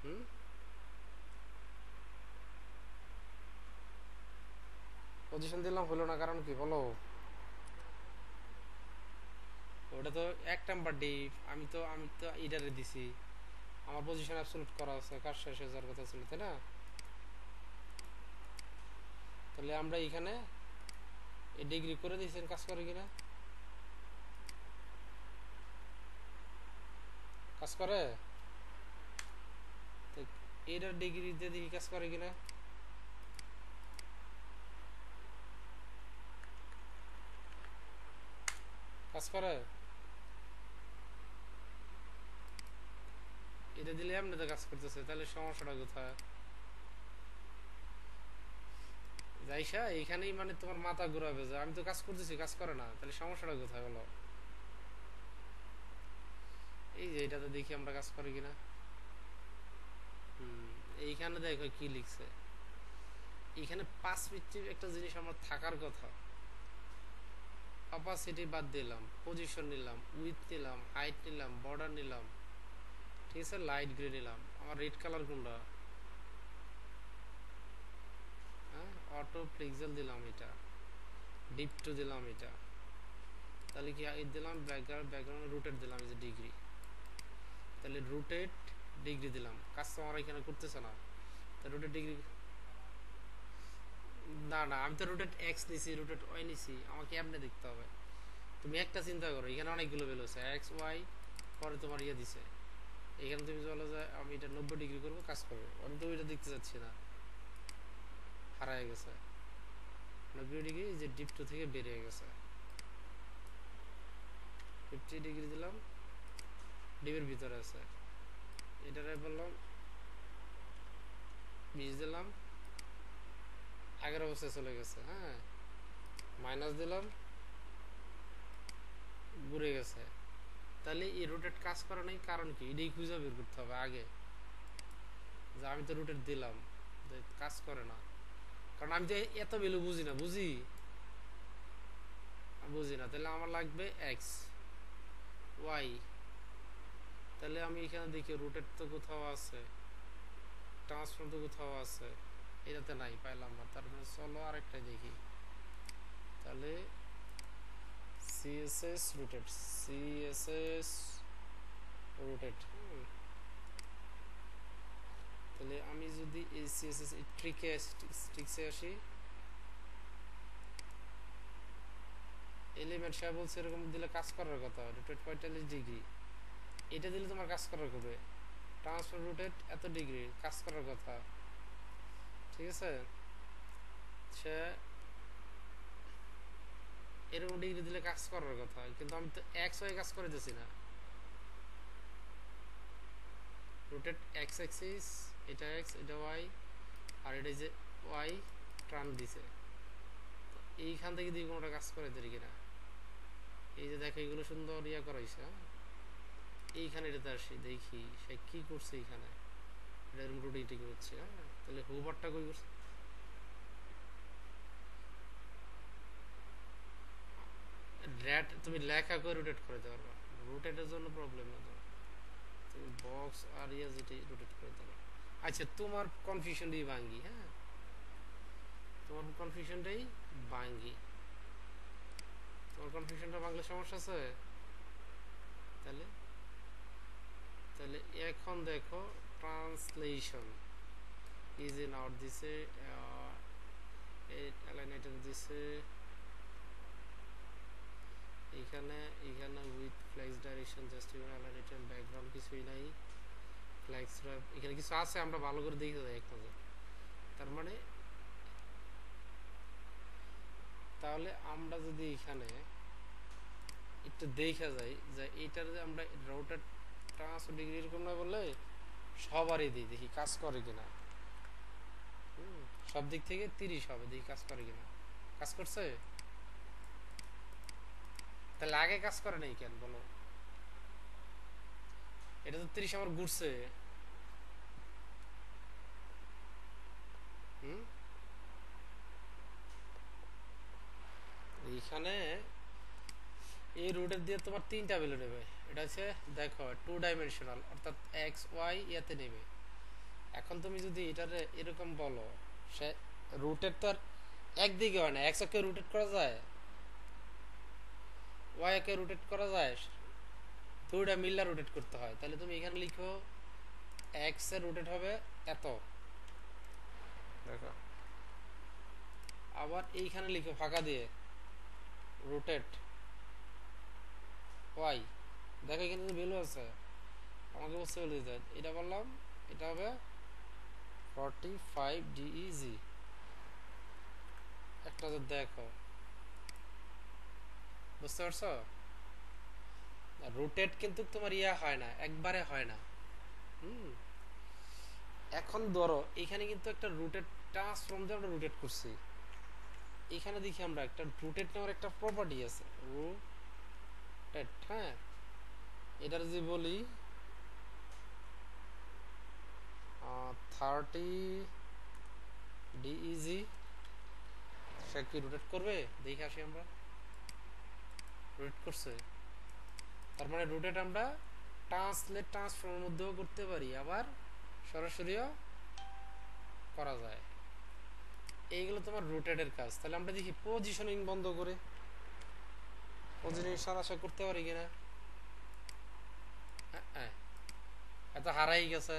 হুম, পজিশন দিলাম হইল না, কারণ কি বলো? ওটা তো এক নাম্বার ডিপ, আমি তো ইডারে দিছি, আমার পজিশন অ্যাবসলিউট করা আছে, কাজ শেষ হয়ে যাওয়ার কথা ছিল, তাই না? তাহলে আমরা এখানে এই ডিগ্রি করে দিয়েছেন, কাজ করে কিনা? কাজ করে। তো এটার ডিগ্রি দিয়ে দেখি কাজ করে কিনা। কাজ করে। এটা দিলে এমনিতে কাজ করতেছে, তাহলে সমস্যাটা কোথায়? যাইসা এইখানেই মানে তোমার মাথা ঘুরাবে যে আমি তো কাজ করতেছি, কাজ করে না, তাহলে সমস্যাটা কোথায় বলো? এই যে এটাতে দেখি আমরা কাজ করি কিনা। হুম, এইখানে দেখো কি লিখছে। এইখানে পার্সপেক্টিভ একটা জিনিস আমার থাকার কথা। অপাসিটি বাদ দিলাম, পজিশন নিলাম, উইথ নিলাম, হাইট নিলাম, বর্ডার নিলাম, ঠিক আছে, লাইট গ্রে নিলাম। আমার রেড কালার কোনটা? হ্যাঁ, অটো পিক্সেল দিলাম, এটা ডিপ টু দিলাম, এটা তাহলে কি দিলাম, ব্যাকগ্রাউন্ড রুটেট দিলাম, এই যে ডিগ্রি, তাহলে রুটেট ডিগ্রি দিলাম। কাজ তো আমার এখানে করতেছে না, তা রুটেট ডিগ্রি। না না, আমি তো রুটেট এক্স নিছি, রুটেট ওয়াই নিছি, আমাকে এমনি দেখতে হবে। তুমি একটা চিন্তা করো, এখানে অনেকগুলো ভ্যালু আছে, এক্স ওয়াই, পরে তোমার ইয়ে দিছে। এখানে তুমি বলো যে আমি এটা 90 ডিগ্রি করবো, কাজ করবো, আমি তো ওইটা দেখতে চাচ্ছি না, হারায় গেছে। 90 ডিগ্রি যে ডিপ টু থেকে বেরিয়ে গেছে। 50 ডিগ্রি দিলাম, ডিপের ভিতরে আছে, এটারে বললাম 20 দিলাম, আগের অবস্থায় চলে গেছে। হ্যাঁ, মাইনাস দিলাম, ঘুরে গেছে। তাহলে এই রোটেট কাজ করে নাই, কারণ কি? এটাই খুঁজে বের করতে হবে আগে, যে আমি তো রোটেট দিলাম, কাজ করে না, কারণ আমি তো এত ভ্যালু বুঝি না, বুঝি না। তাহলে আমার লাগবে এক্স ওয়াই। তাহলে আমি এখানে দেখি রোটেট তো কোথাও আছে, ট্রান্সফর্ম তো কোথাও আছে, এটাতে নাই, পাইলাম না। তারপরে চলো আরেকটাই দেখি। তাহলে সিএসএস রোটেট, সিএসএস রোটেট। তাহলে আমি যদি এই সিএসএস ট্রিক্সে আসি, এলিমেন্ট সে বলছে এরকম দিলে কাজ করার কথা, রোটেট 45 ডিগ্রি, এটা দিলে তোমার কাজ করার হবে। ট্রান্সফার রোটেট এত ডিগ্রি, কাজ করার কথা, ঠিক আছে। সে এরকম ডিগ্রি দিলে কাজ করার কথা, কিন্তু আমি তো এক্স ওয়াই কাজ করে দিছি না। রোটেট এক্স অ্যাক্সিস, এটা এক্স, এটা ওয়াই, আর এটা যে ওয়াই টার্ন দিছে, এইখান থেকে দিয়ে কোনোটা কাজ করে দেরি কিনা। এই যে দেখো এগুলো সুন্দর ইয়া করা হয়েছে। এইখানে এটাতে আসি দেখি সে কি করছে এইখানে, এটা এরকম রোটেটিং হচ্ছে। তাহলে হোভারটা কই করছে? র্যাট তুমি লেখা করে রোটেট করে দিতে পারবা, রোটেটের জন্য প্রবলেম না তো, তুমি বক্স আর ইয়া যেটা রোটেট করে দিতে পারবা। আচ্ছা তোমার কনফিউশনটাই ভাঙ্গি, হ্যাঁ তোমার কনফিউশনটাই ভাঙ্গি, তোমার কনফিউশনটা ভাঙলে সমস্যা আছে। তাহলে তাহলে এখন দেখো ট্রান্সলেশন ইজ ইন আউট দিছে, অ্যালাইন আইটেম দিছে এখানে, এখানে with flex direction just even align item background কিছুই নাই, ফ্লেক্স র‍্যাপ এখানে কিছু আছে, আমরা ভালো করে দেখতে যাই এক নজর। তার মানে তাহলে আমরা যদি এখানে একটু দেখা যায় যে এইটার যে আমরা রোটেট 300 ডিগ্রি এরকম না বললে সবারই দিই, দেখি কাজ করে কিনা। সব দিক থেকে 30 হবে, দেখি কাজ করে কিনা। কাজ করছে? তাহলে আগে কাজ করে নাই কেন বলো? এটা তো 30 আমার ঘুরছে। এইখানে এই রুটের দিয়ে তোমার 3টা ভ্যালু নেবে। এটা হচ্ছে দেখো 2 ডাইমেনশনাল, অর্থাৎ এক্স ওয়াই ইয়াতে নেবে। এখন তুমি যদি এটারে এরকম বলো, সে রুটেট তো আর একদিকে হয় না, এক্স কে রোটেট করা যায়, ওয়াই কে রোটেট করা যায়, দুইটা মিল্লা রোটেট করতে হয়। তাহলে তুমি এখানে লিখো এক্স এর রোটেট হবে এত, দেখো আবার এইখানে লিখো ফাঁকা দিয়ে রোটেট ওয়াই, দেখো এখানে ভ্যালু আছে, আমাকে বুঝতে বলে দিতে, এটা বললাম এটা হবে 45 ডিইজি। একটা তো দেখো, বুঝতে পারছো? রোটেট কিন্তু তোমার ইয়া হয় না, একবারে হয় না। এখন ধরো এখানে কিন্তু একটা রোটেট ট্রান্সফর্ম দিয়ে আমরা রোটেট করছি, এখানে দেখি আমরা একটা রোটেট নেওয়ার একটা প্রপার্টি আছে, রোটেট। হ্যাঁ এটার যদি বলি 30 ডিইজি, সে কি রোটেট করবে? দেখে আসি আমরা, রোটেট করছে। তার মানে রোটেট আমরা ট্রান্সলেট ট্রান্সফর্মের মধ্যেও করতে পারি, আবার সরাসরিও করা যায়। এইগুলো তোমার রোটেটের কাজ। তাহলে আমরা দেখি পজিশনিং বন্ধ করে পজিশনিং সরাসরি করতে পারি কিনা। এত হারাই গেছে।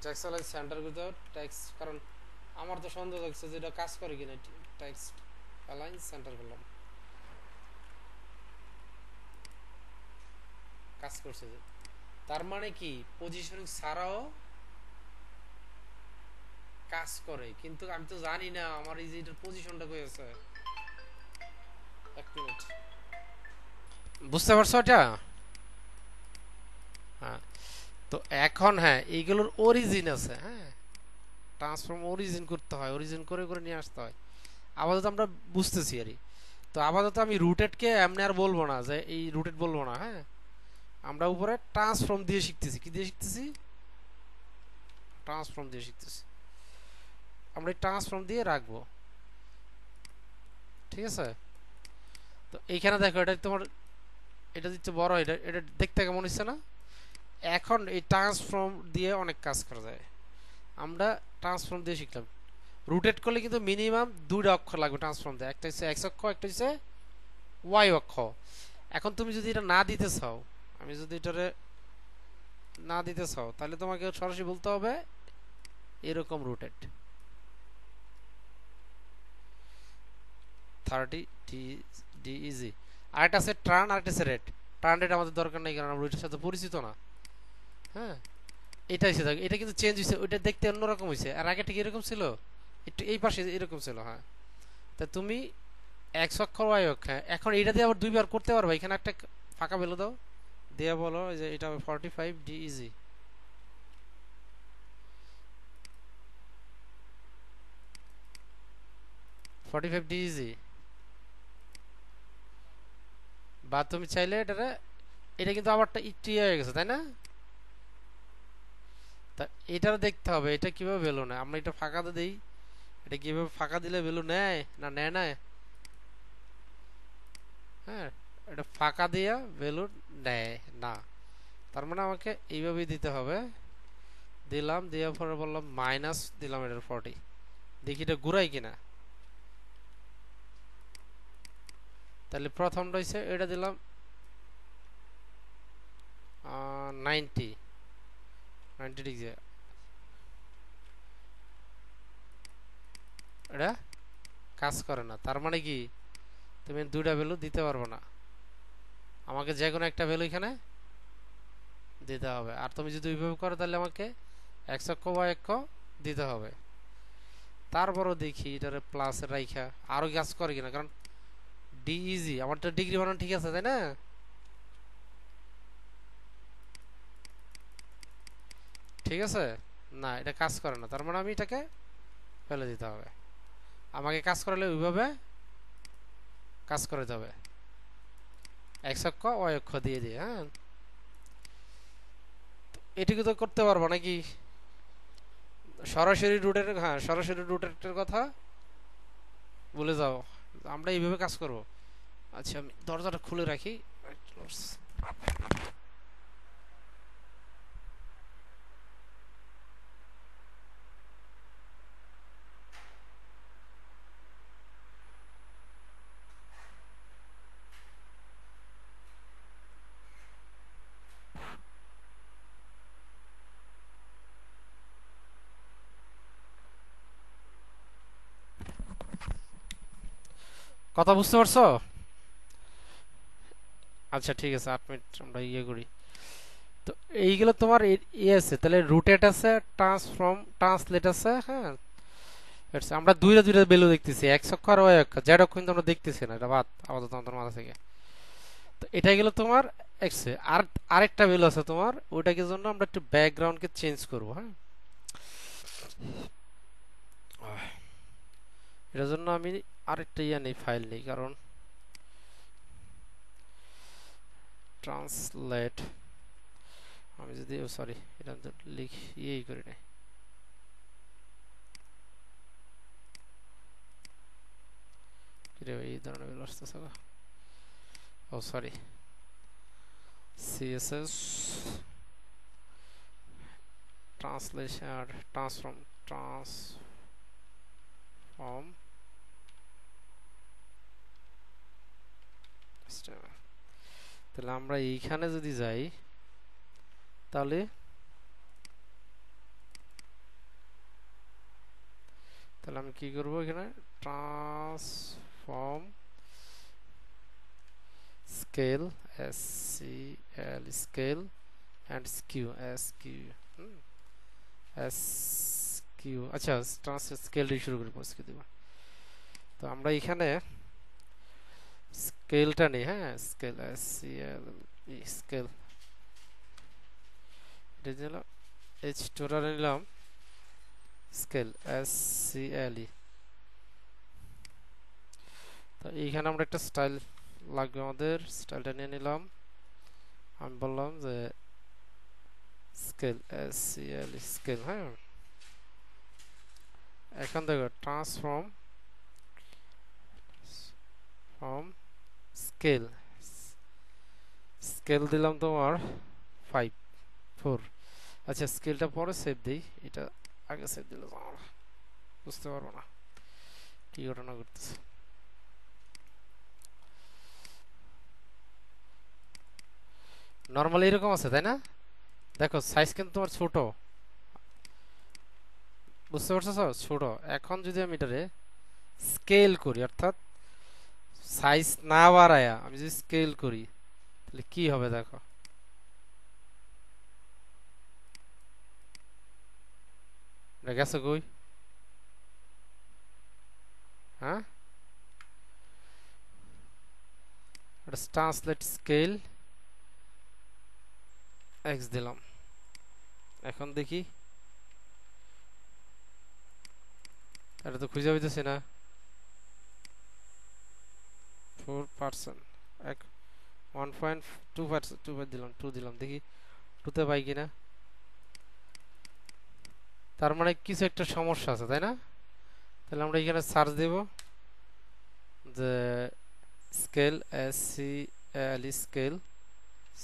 Text align centre without text, কারণ আমার তো সন্দেহ লাগছে যে এটা কাজ করে কিনা। টেক্সট অ্যালাইন সেন্টার করলাম, কাজ করছে যে, তার মানে কি পজিশনিং ছাড়াও কাজ করে, কিন্তু আমি তো জানি না আমার এই যে এটার পজিশনটা কই আছে। এক মিনিট, বুঝতে পারছো এটা? হ্যাঁ তো এখন হ্যাঁ এইগুলোর অরিজিন আছে, হ্যাঁ ট্রান্সফর্ম অরিজিন করতে হয়, অরিজিন করে করে নিয়ে আসতে হয়। আপাতত আমরা বুঝতেছি আরই। তো আপাতত আমি রুটেডকে এমনি আর বলবো না যে এই রুটেড বলবো না, হ্যাঁ আমরা উপরে ট্রান্সফর্ম দিয়ে শিখতেছি। কি দিয়ে শিখতেছি? ট্রান্সফর্ম দিয়ে শিখতেছি। আমরা এই ট্রান্সফর্ম দিয়ে রাখবো, ঠিক আছে? তো এইখানে দেখো এটা তোমার, এটা দিচ্ছে বড়, এটা এটা দেখতে কেমন হচ্ছে না? এখন এই ট্রান্সফর্ম দিয়ে অনেক কাজ করা যায়। আমরা ট্রান্সফর্ম দিয়ে শিখলাম। রুটেট করলে কিন্তু মিনিমাম 2টা অক্ষর লাগবে ট্রান্সফর্ম দিয়ে, একটা হচ্ছে এক্স অক্ষ, একটা হচ্ছে ওয়াই অক্ষ। এখন তুমি যদি এটা না দিতে চাও, আমি যদি এটারে না দিতে চাও, তাহলে তোমাকে সরাসরি বলতে হবে এরকম রুটেট 30 ডিইজি। আরেকটা আছে ট্রান, আরেকটা আছে রেট। ট্রান রেট আমাদের দরকার নেই, কারণ আমরা ওইটার সাথে পরিচিত না। হ্যাঁ এটা হচ্ছে, এটা কিন্তু চেঞ্জ হয়েছে, ওইটা দেখতে অন্যরকম হয়েছে, আর আগে ঠিক এরকম ছিল, একটু এই পাশে এরকম ছিল। হ্যাঁ তা তুমি এক্স অক্ষর ওয়াই অক্ষ, এখন এটা দিয়ে আবার দুইবার করতে পারবে। এখানে একটা ফাঁকা বেলো দাও, দিয়ে বলো যে এটা হবে 45 ডিইজি। 45 ডিজি, বা তুমি চাইলে এটা কিন্তু আবারটা একটু হয়ে গেছে তাই না? তা এটার দেখতে হবে এটা কিভাবে ভ্যালু নেয়। আমরা এটা ফাঁকাতে দেই, এটা কিভাবে ফাঁকা দিলে ভ্যালু নেয় না নেয় না? হ্যাঁ, এটা ফাঁকা দিয়া ভ্যালু নেয় না, তার মানে আমাকে এইভাবেই দিতে হবে। দিলাম, দেওয়ার পরে বললাম মাইনাস দিলাম এটার 40, দেখি এটা ঘুরাই কিনা। তাহলে প্রথমটা হচ্ছে এটা দিলাম 90 ডিগ্রি, এটা কাজ করে না। তার মানে কি তুমি দুইটা ভ্যালু দিতে পারবে না, আমাকে যে কোনো একটা ভ্যালু এখানে দিতে হবে। আর তুমি যদি ওইভাবে করো তাহলে আমাকে x অক্ষ y অক্ষ দিতে হবে। তারপরও দেখি এটারে প্লাস রাইখা আরো কাজ করে কিনা, কারণ ডিইজি আমারটা ডিগ্রি বানানো ঠিক আছে তাই না? ঠিক আছে না, এটা কাজ করে না, তার মানে আমি এটাকে ফেলে দিতে হবে। আমাকে কাজ করালে ওইভাবে কাজ করে যাবে, x অক্ষ y অক্ষ দিয়ে দিয়ে। হ্যাঁ, এটুকু তো করতে পারবো নাকি সরাসরি রুটের? হ্যাঁ, সরাসরি রুটের কথা বলে যাও, আমরা এইভাবে কাজ করব। আচ্ছা, আমি দরজাটা খুলে রাখি। কথা বুঝতে পারছো? আচ্ছা ঠিক আছে, 8 মিনিট আমরা ইয়ে করি। তো এইগুলো তোমার ইয়ে আছে, তাহলে রুটেট আছে, ট্রান্সফর্ম ট্রান্সলেট আছে। হ্যাঁ, আমরা দুইটা দুইটা ভ্যালু দেখতেছি, এক্স অক্ষ আর ওয়াই অক্ষ, জেড অক্ষ কিন্তু আমরা দেখতেছি না, এটা বাদ আপাতত আমাদের মাথা থেকে। তো এটা গেল তোমার এক্স। আর আরেকটা ভ্যালু আছে তোমার, ওইটাকে জন্য আমরা একটু ব্যাকগ্রাউন্ডকে চেঞ্জ করব। হ্যাঁ, এটার জন্য আমি আরেকটা ইয়ে নেই, ফাইল নেই, কারণ ট্রান্সলেট আমি যদি সরি এটা ইয়েই করি নাই। এই ধরনের ভ্যালু আসতেছে না। ও সরি, সিএসএস ট্রান্সলেশন ট্রান্সফর্ম তাহলে আমরা এইখানে যদি যাই তাহলে আমি কি করব, এখানে transform scale SCL scale and skew SQ। আচ্ছা, স্কেল দিয়ে শুরু করি, পরে স্কিউ দেব। তো আমরা এখানে স্কেলটা নেই। হ্যাঁ, স্কেল SCL স্কেল, এটা দিলাম H টোটাল নিলাম, স্কেল SCLE। তো এইখানে আমরা একটা স্টাইল লাগবে, আমাদের স্টাইলটা নিয়ে নিলাম। আমি বললাম যে স্কেল SCLE স্কেল। হ্যাঁ, এখন দেখো ট্রান্সফর্ম স্কেল দিলাম তোমার 4। আচ্ছা, স্কেলটা পরে সেভ দিই, এটা আগে সেভ দিলে তোমার বুঝতে পারবো না কি ঘটনা ঘটতেছে। নরমালি এরকম আছে তাই না? দেখো সাইজ কিন্তু তোমার ছোট, বুঝতে পারছো? ছোট। এখন যদি আমি এটারে স্কেল করি, অর্থাৎ সাইজ না বাড়ায়া আমি যদি স্কেল করি তাহলে কি হবে দেখো। গেছে কই? হ্যাঁ, ট্রান্সলেট স্কেল এক্স দিলাম। এখন দেখি, এটা তো খুঁজে পাইতেছি না। 4%, এক 1.2%, 2 দিলাম, 2 দিলাম, দেখি 2 তে পাই কিনা। তার মানে কিছু একটা সমস্যা আছে, তাই না? তাহলে আমরা এখানে সার্চ দেব যে স্কেল, SCL স্কেল,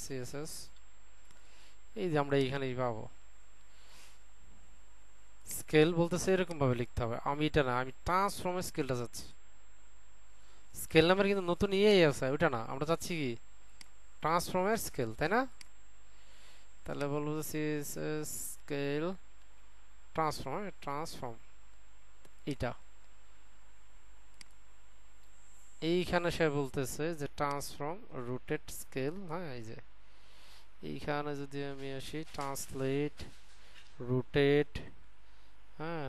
CSS, এই যে আমরা এইখানেই পাবো। স্কেল বলতেছে এরকম ভাবে লিখতে হবে, আমি এটা না, আমি ট্রান্সফর্মের স্কেলটা চাচ্ছি। স্কেল নামের কিন্তু নতুন ইয়েই আছে, ওটা না, আমরা চাচ্ছি কি ট্রান্সফর্মের স্কেল, তাই না? তাহলে বলবো যে CSS স্কেল ট্রান্সফর্ম এটা। এইখানে সে বলতেছে যে ট্রান্সফর্ম রুটেড স্কেল, হ্যাঁ এই যে এইখানে যদি আমি আসি ট্রান্সলেট রুটেড, হ্যাঁ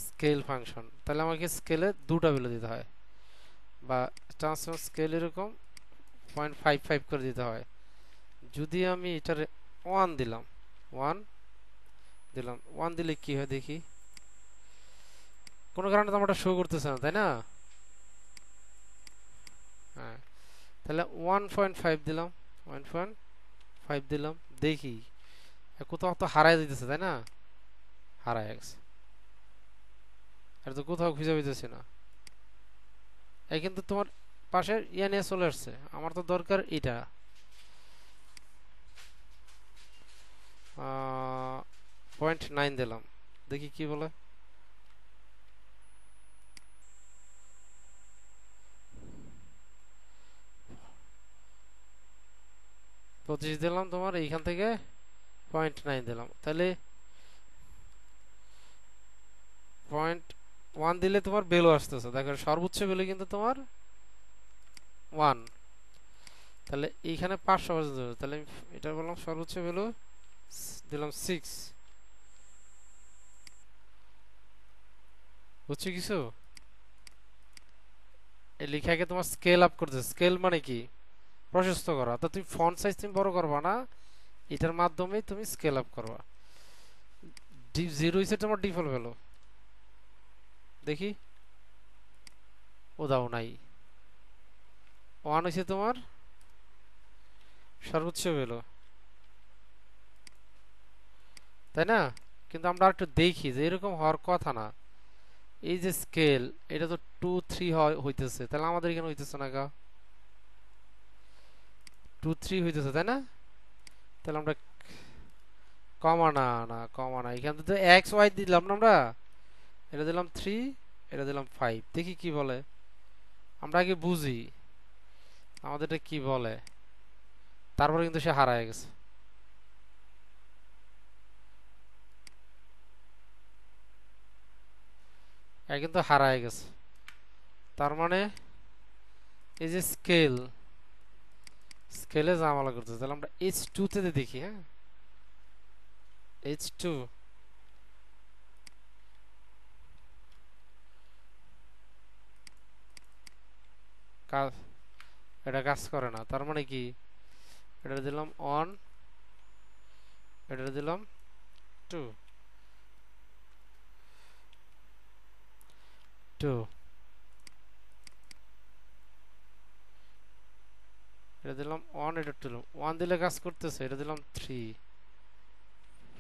স্কেল ফাংশন, তাহলে আমাকে স্কেলে দুটো ভ্যালু দিতে হয়, বা ট্রান্সফর্ম স্কেল এরকম 0.55 করে দিতে হয়। যদি আমি এটার 1 দিলাম, 1 দিলাম, 1 দিলে কি হয় দেখি, কোনো কারণে তো আমরা শো করতেছে না, তাই না? হ্যাঁ, তাহলে 1.5 দিলাম, 1.5 দিলাম, দেখি কোথাও তো হারাই দিতেছে, তাই না? হারাই গেছে, আর তো কোথাও খুঁজে পেতেছি না। এই কিন্তু তোমার পাশের ইয়া নিয়ে চলে আসছে, আমার তো দরকার এটা। 0.9 দিলাম, দেখি কি বলে। 25 দিলাম, তোমার এইখান থেকে 0.9 দিলাম, তাহলে 0.1 দিলে তোমার ভ্যালু আসতেছে, দেখো সর্বোচ্চ ভ্যালু কিন্তু তোমার 1। তাহলে এইখানে 500 পর্যন্ত, তাহলে আমি এটা বললাম সর্বোচ্চ ভ্যালু দিলাম 6। বুঝছো কিছু? এই লেখাকে তোমার স্কেল আপ করতে, স্কেল মানে কি প্রশস্ত করা, তো তুমি ফন্ট সাইজ তুমি বড় করবা না, এটার মাধ্যমে তুমি স্কেল আপ করবা। 0 হইছে তোমার ডিফল্ট ভ্যালু, দেখি ও দাও নাই। 1 হইছে তোমার সর্বোচ্চ ভ্যালু, তাই না? কিন্তু আমরা একটু দেখি যে এরকম হওয়ার কথা না। এই যে স্কেল, এটা তো 2 3 হইতেছে, তাহলে আমাদের এখানে হইতেছে না গা, 2 3 হইতেছে, তাই না? তাহলে আমরা কমা না, না কমা না, এখানে তো এক্স ওয়াই দিলাম না আমরা, এটা দিলাম 3, এটা দিলাম 5, দেখি কি বলে। আমরা আগে বুঝি আমাদের এটা কি বলে, তারপরে কিন্তু সে হারায় গেছে। কিন্তু হারায় গেছে, তার মানে এই যে স্কেল, স্কেলে ঝামেলা করতেছে। তাহলে আমরা H2 তে দেখি, হ্যাঁ H2, কাজ, এটা কাজ করে না, তার মানে কি এটা দিলাম 1, এটা দিলাম 2, 2, এটা দিলাম 1, এটা দিলাম 1 দিলে কাজ করতেছে, এটা দিলাম 3,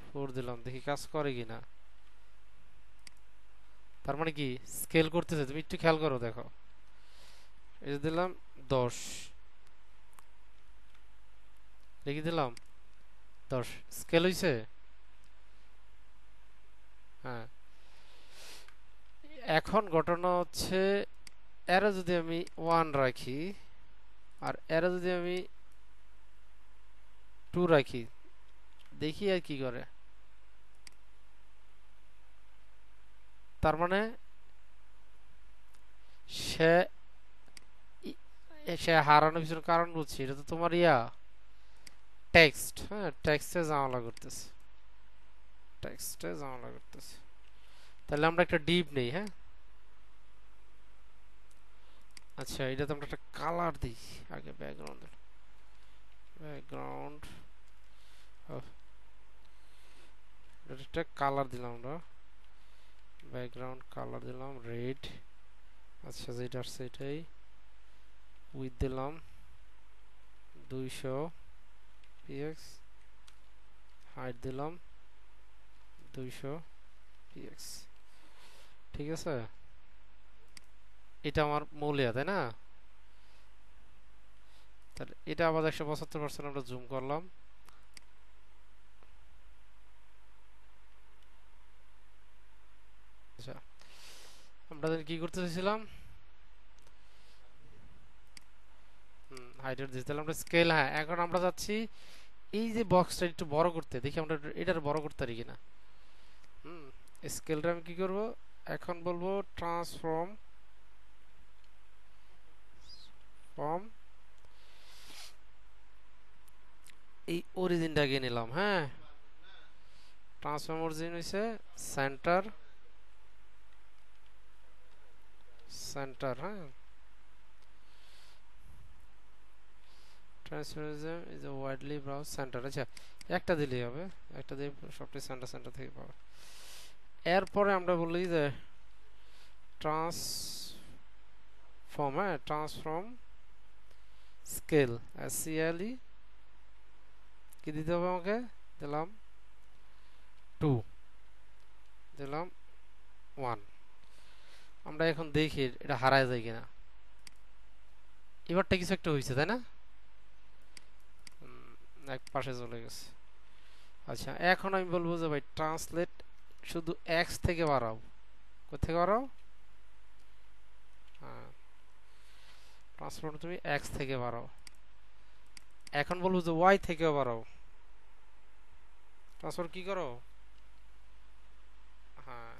4 দিলাম, দেখি কাজ করে কিনা। তার মানে কি স্কেল করতেছে, তুমি একটু খেয়াল করো, দেখো এটা দিলাম 10, লিখে দিলাম 10, স্কেল হইছে। হ্যাঁ, এখন ঘটনা হচ্ছে এরা যদি আমি 1 রাখি আর এরা যদি আমি 2 রাখি, দেখি আর কি করে। তার মানে সে সে হারানোর পিছনে কারণ বুঝছি, এটা তো তোমার ইয়া টেক্সট, হ্যাঁ টেক্সটে ঝামেলা করতেছে, টেক্সটে ঝামেলা করতেছে। তাহলে আমরা একটা ডিপ নেই, হ্যাঁ আচ্ছা, এটাতে আমরা একটা কালার দিই আগে, ব্যাকগ্রাউন্ড, ব্যাকগ্রাউন্ড একটা কালার দিলাম আমরা, ব্যাকগ্রাউন্ড কালার দিলাম রেড। আচ্ছা যেটা আসছে এটাই, উইথ দিলাম 200 px, হাইট দিলাম 200 px। ঠিক আছে, এটা আমার মূল ইয়া, তাই না? তাহলে এটা আবার 175% আমরা জুম করলাম। আচ্ছা, আমরা কি করতে চাইছিলাম? হাইড্রেট দিতে আমরা স্কেল। হ্যাঁ, এখন আমরা যাচ্ছি এই যে বক্সটা একটু বড় করতে, দেখি আমরা এটার বড় করতে পারি কিনা। স্কেলটা আমি কি করব, এখন বলবো ট্রান্সফর্ম ফ্রম, এই অরিজিনটাকে নিলাম। হ্যাঁ, ট্রান্সফর্ম অরিজিন হইছে সেন্টার সেন্টার। হ্যাঁ, transformation is a widely browse centre. আচ্ছা, একটা দিলেই হবে, একটা দিয়ে সবটাই সেন্টার সেন্টার থেকে পাবে। এরপরে আমরা বলি যে ট্রান্সফর্ম, হ্যাঁ ট্রান্সফর্ম স্কেল, SCLE কি দিতে হবে আমাকে? দিলাম 2, দিলাম 1। আমরা এখন দেখি এটা হারায় যায় কিনা। এবারটা কিছু একটা হয়েছে, তাই না? এক পাশে চলে গেছে। আচ্ছা, এখন আমি বলবো যে ভাই ট্রান্সলেট শুধু x থেকে বাড়াও। কোথেকে বাড়াও? হ্যাঁ, ট্রান্সফর্ম তুমি x থেকে বাড়াও। এখন বলবো যে y থেকেও বাড়াও। ট্রান্সফর্ম কি করো? হ্যাঁ,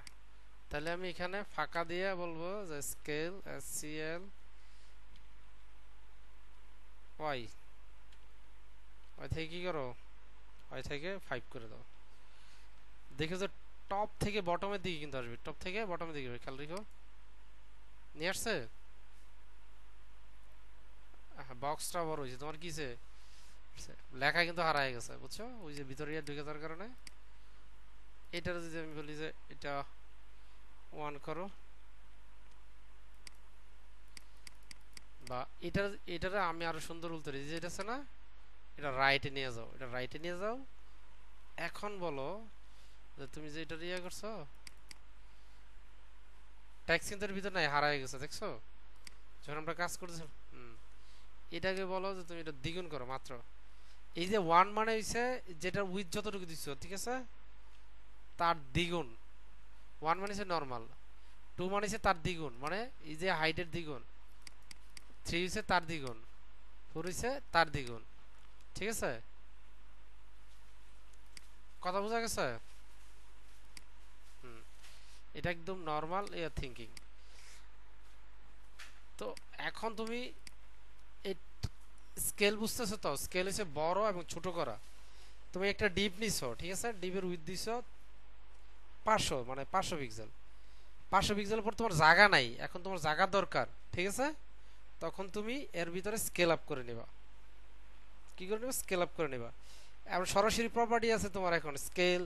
তাহলে আমি এখানে ফাঁকা দিয়ে বলবো যে স্কেল SCL y, y থেকে কি করো? y থেকে 5 করে দাও। দেখো যে টপ থেকে বটমের দিকে কিন্তু আসবে, টপ থেকে বটমের দিকে আসবে, খেয়াল রেখো। নিয়ে আসছে? হ্যাঁ, বক্সটা বড় হয়েছে। তোমার কিসে লেখা কিন্তু হারায় গেছে, বুঝছো? ওই যে ভিতরে ঢুকে যাওয়ার কারণে। এটার যদি আমি বলি যে এটা 1 করো, বা এটারে আমি আরো সুন্দর বলতে পারি যে এটা আছে না, এটা রাইটে নিয়ে যাও, এটা রাইটে নিয়ে যাও। এখন বলো যে তুমি যে এটা ইয়ে করছো, ট্যাক্স কিন্তু এর ভিতর নাই, হারায় গেছে, দেখছো? যখন আমরা কাজ করতেছি, এটাকে বলো যে তুমি এটা দ্বিগুণ করো মাত্র। এই যে 1 মানে হইছে যেটার উইথ যতটুকু দিছো, ঠিক আছে, তার দ্বিগুণ। 1 মানে হচ্ছে নরমাল, 2 মানে হচ্ছে তার দ্বিগুণ, মানে এই যে হাইটের দ্বিগুণ। 3 হচ্ছে তার দ্বিগুণ, 4 হচ্ছে তার দ্বিগুণ। ঠিক আছে, কথা বোঝা গেছে? হুম, এটা একদম নরমাল এর থিংকিং। তো এখন তুমি এই স্কেল বুঝতেছো তো? স্কেল হচ্ছে বড় এবং ছোট করা। তুমি একটা ডিপ নিছো, ঠিক আছে, ডিপের উইথ দিছো 500, মানে 500 পিক্সেল। 500 পিক্সেল পর তোমার জায়গা নাই, এখন তোমার জায়গা দরকার, ঠিক আছে? তখন তুমি এর ভিতরে স্কেল আপ করে নিবা। কি করে নিবা? স্কেল আপ করে নিবা। এখন সরাসরি প্রপার্টি আছে তোমার এখন স্কেল,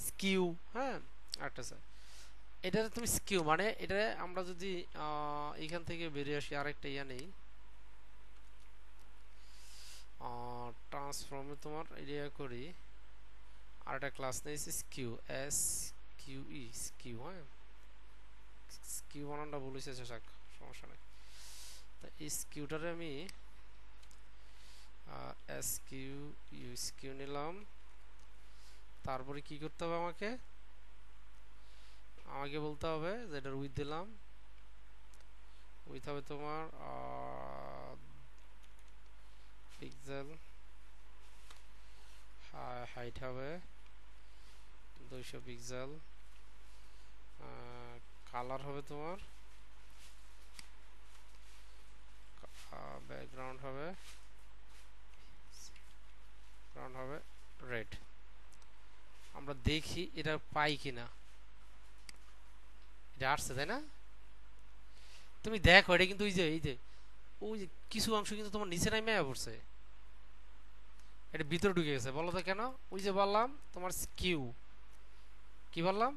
স্কিউ। হ্যাঁ, আরেকটা আছে, এটা তুমি স্কিউ মানে এটা আমরা যদি এখান থেকে বেরিয়ে আসি, আরেকটা ইয়া নেই, ট্রান্সফর্মে তোমার এরিয়া করি, আরেকটা ক্লাস নিয়েছি স্কিউ, SQE স্কিউ। হ্যাঁ, স্কিউ বানানটা বলেছে, শাক সমস্যা নেই। তা এই স্কিউটারে আমি স্কিউ নিলাম। তারপরে কি করতে হবে আমাকে? আমাকে বলতে হবে যে এটার উইথ দিলাম, উইথ হবে তোমার পিক্সেল, হাইট হবে 200 পিক্সেল, কালার হবে তোমার, ব্যাকগ্রাউন্ড হবে রেড। আমরা দেখি এটা পাই কিনা। এটা আসছে, তাই না? তুমি দেখো, এটা কিন্তু ওই যে কিছু অংশ কিন্তু তোমার নিচে নামে পড়ছে, এটা ভিতরে ঢুকে গেছে। বলো তো কেন? ওই যে বললাম তোমার স্কিউ, কি বললাম?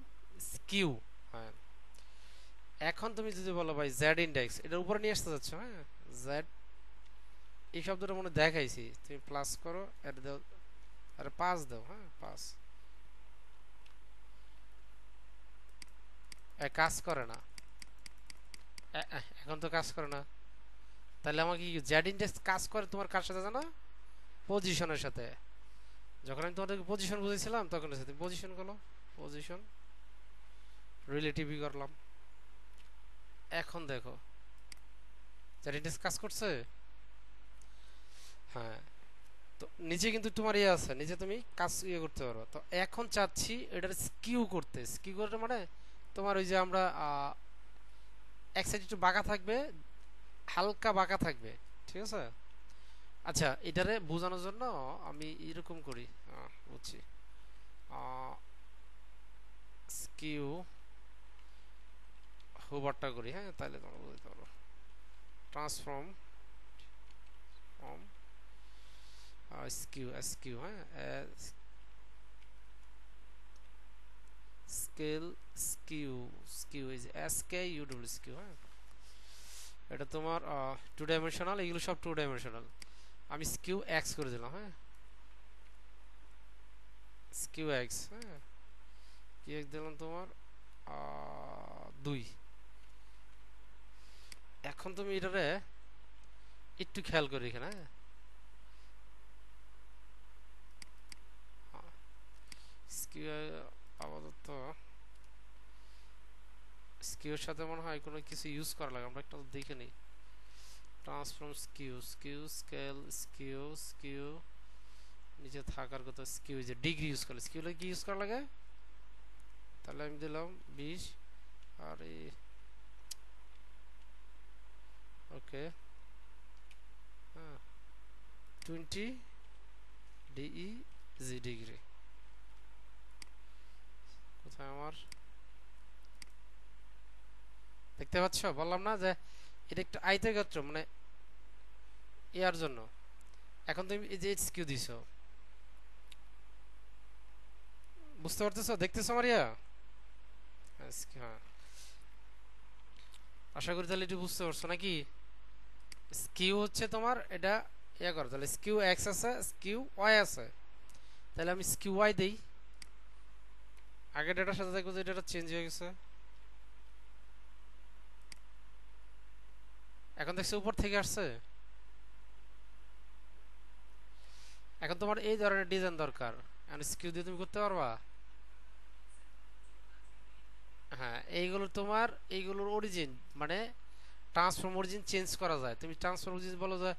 স্কিউ। হ্যাঁ, এখন তুমি যদি বলো ভাই জেড ইন্ডেক্স, এটার উপরে নিয়ে আসতে যাচ্ছ, হ্যাঁ, জেড এই শব্দটা মনে দেখাইছি, তুমি প্লাস করো, এটা দাও, আরে 5 দাও, হ্যাঁ 5। কাজ করে না, এখন তো কাজ করে না। তাহলে আমাকে কি জেড ইন্ডেক্স কাজ করে তোমার কার সাথে জানো? পজিশনের সাথে। যখন আমি তোমাদেরকে পজিশন বুঝেছিলাম তখন সাথে পজিশন করলো, পজিশন রিলেটিভই করলাম। এখন দেখো জেড ইন্ডেক্স কাজ করছে। হ্যাঁ, তো নিচে কিন্তু তোমার ইয়ে আছে, নিচে তুমি কাজ ইয়ে করতে পারো। তো এখন চাচ্ছি এটার স্কিউ করতে। স্কিউ করতে মানে তোমার ওই যে আমরা এক সাইড একটু বাঁকা থাকবে, হালকা বাঁকা থাকবে, ঠিক আছে। আচ্ছা, এটারে বোঝানোর জন্য আমি এরকম করি, বুঝছি, স্কিউ হোভারটা করি, হ্যাঁ তাহলে তোমরা বুঝতে পারো। ট্রান্সফর্ম ফর্ম স্কিউ, স্কিউ, হ্যাঁ, scale skew, skew is S K U W, skew, হ্যাঁ। এটা তোমার টু ডাইমেনশনাল, এগুলো সব টু ডাইমেনশনাল। আমি স্কিউ এক্স করে দিলাম, হ্যাঁ, স্কিউ এক্স, হ্যাঁ, কি এক্স দিলাম তোমার 2। এখন তুমি এটারে একটু খেয়াল করি এখানে, হ্যাঁ, স্কিউ আপাতত স্কিউর সাথে মনে হয় কোনো কিছু ইউজ করা লাগে, আমরা একটা দেখে নিই। Transform skew, skew scale skew, skew নিচে থাকার কথা, স্কিউ যে ডিগ্রি ইউজ করলে, স্কিউ কি ইউজ করা লাগে? তাহলে আমি দিলাম 20, আর এই ওকে, হ্যাঁ 20 ডিই জি ডিগ্রি। কোথায় আমার, দেখতে পাচ্ছ? বললাম না যে এটা একটু আয়তক্ষেত্র, মানে ইয়ার জন্য। এখন তুমি এই যে স্কিউ দিছো, বুঝতে পারতেছো, দেখতেছো আমার ইয়া? হ্যাঁ, আশা করি তাহলে একটু বুঝতে পারছো নাকি। স্কিউ হচ্ছে তোমার এটা ইয়া করো, তাহলে স্কিউ এক্স আছে, স্কিউ ওয়াই আছে, তাহলে আমি স্কিউ ওয়াই দেই। আগের ডেটার সাথে দেখবো যে ডেটা চেঞ্জ হয়ে গেছে। এখন দেখছো উপর থেকে আসছে। এখন তোমার এই ধরনের ডিজাইন দরকার, এখন স্কিউ দিয়ে তুমি করতে পারবা। হ্যাঁ, এইগুলো তোমার, এইগুলোর অরিজিন মানে ট্রান্সফর্ম অরিজিন চেঞ্জ করা যায়। তুমি ট্রান্সফর্ম অরিজিন বলো যে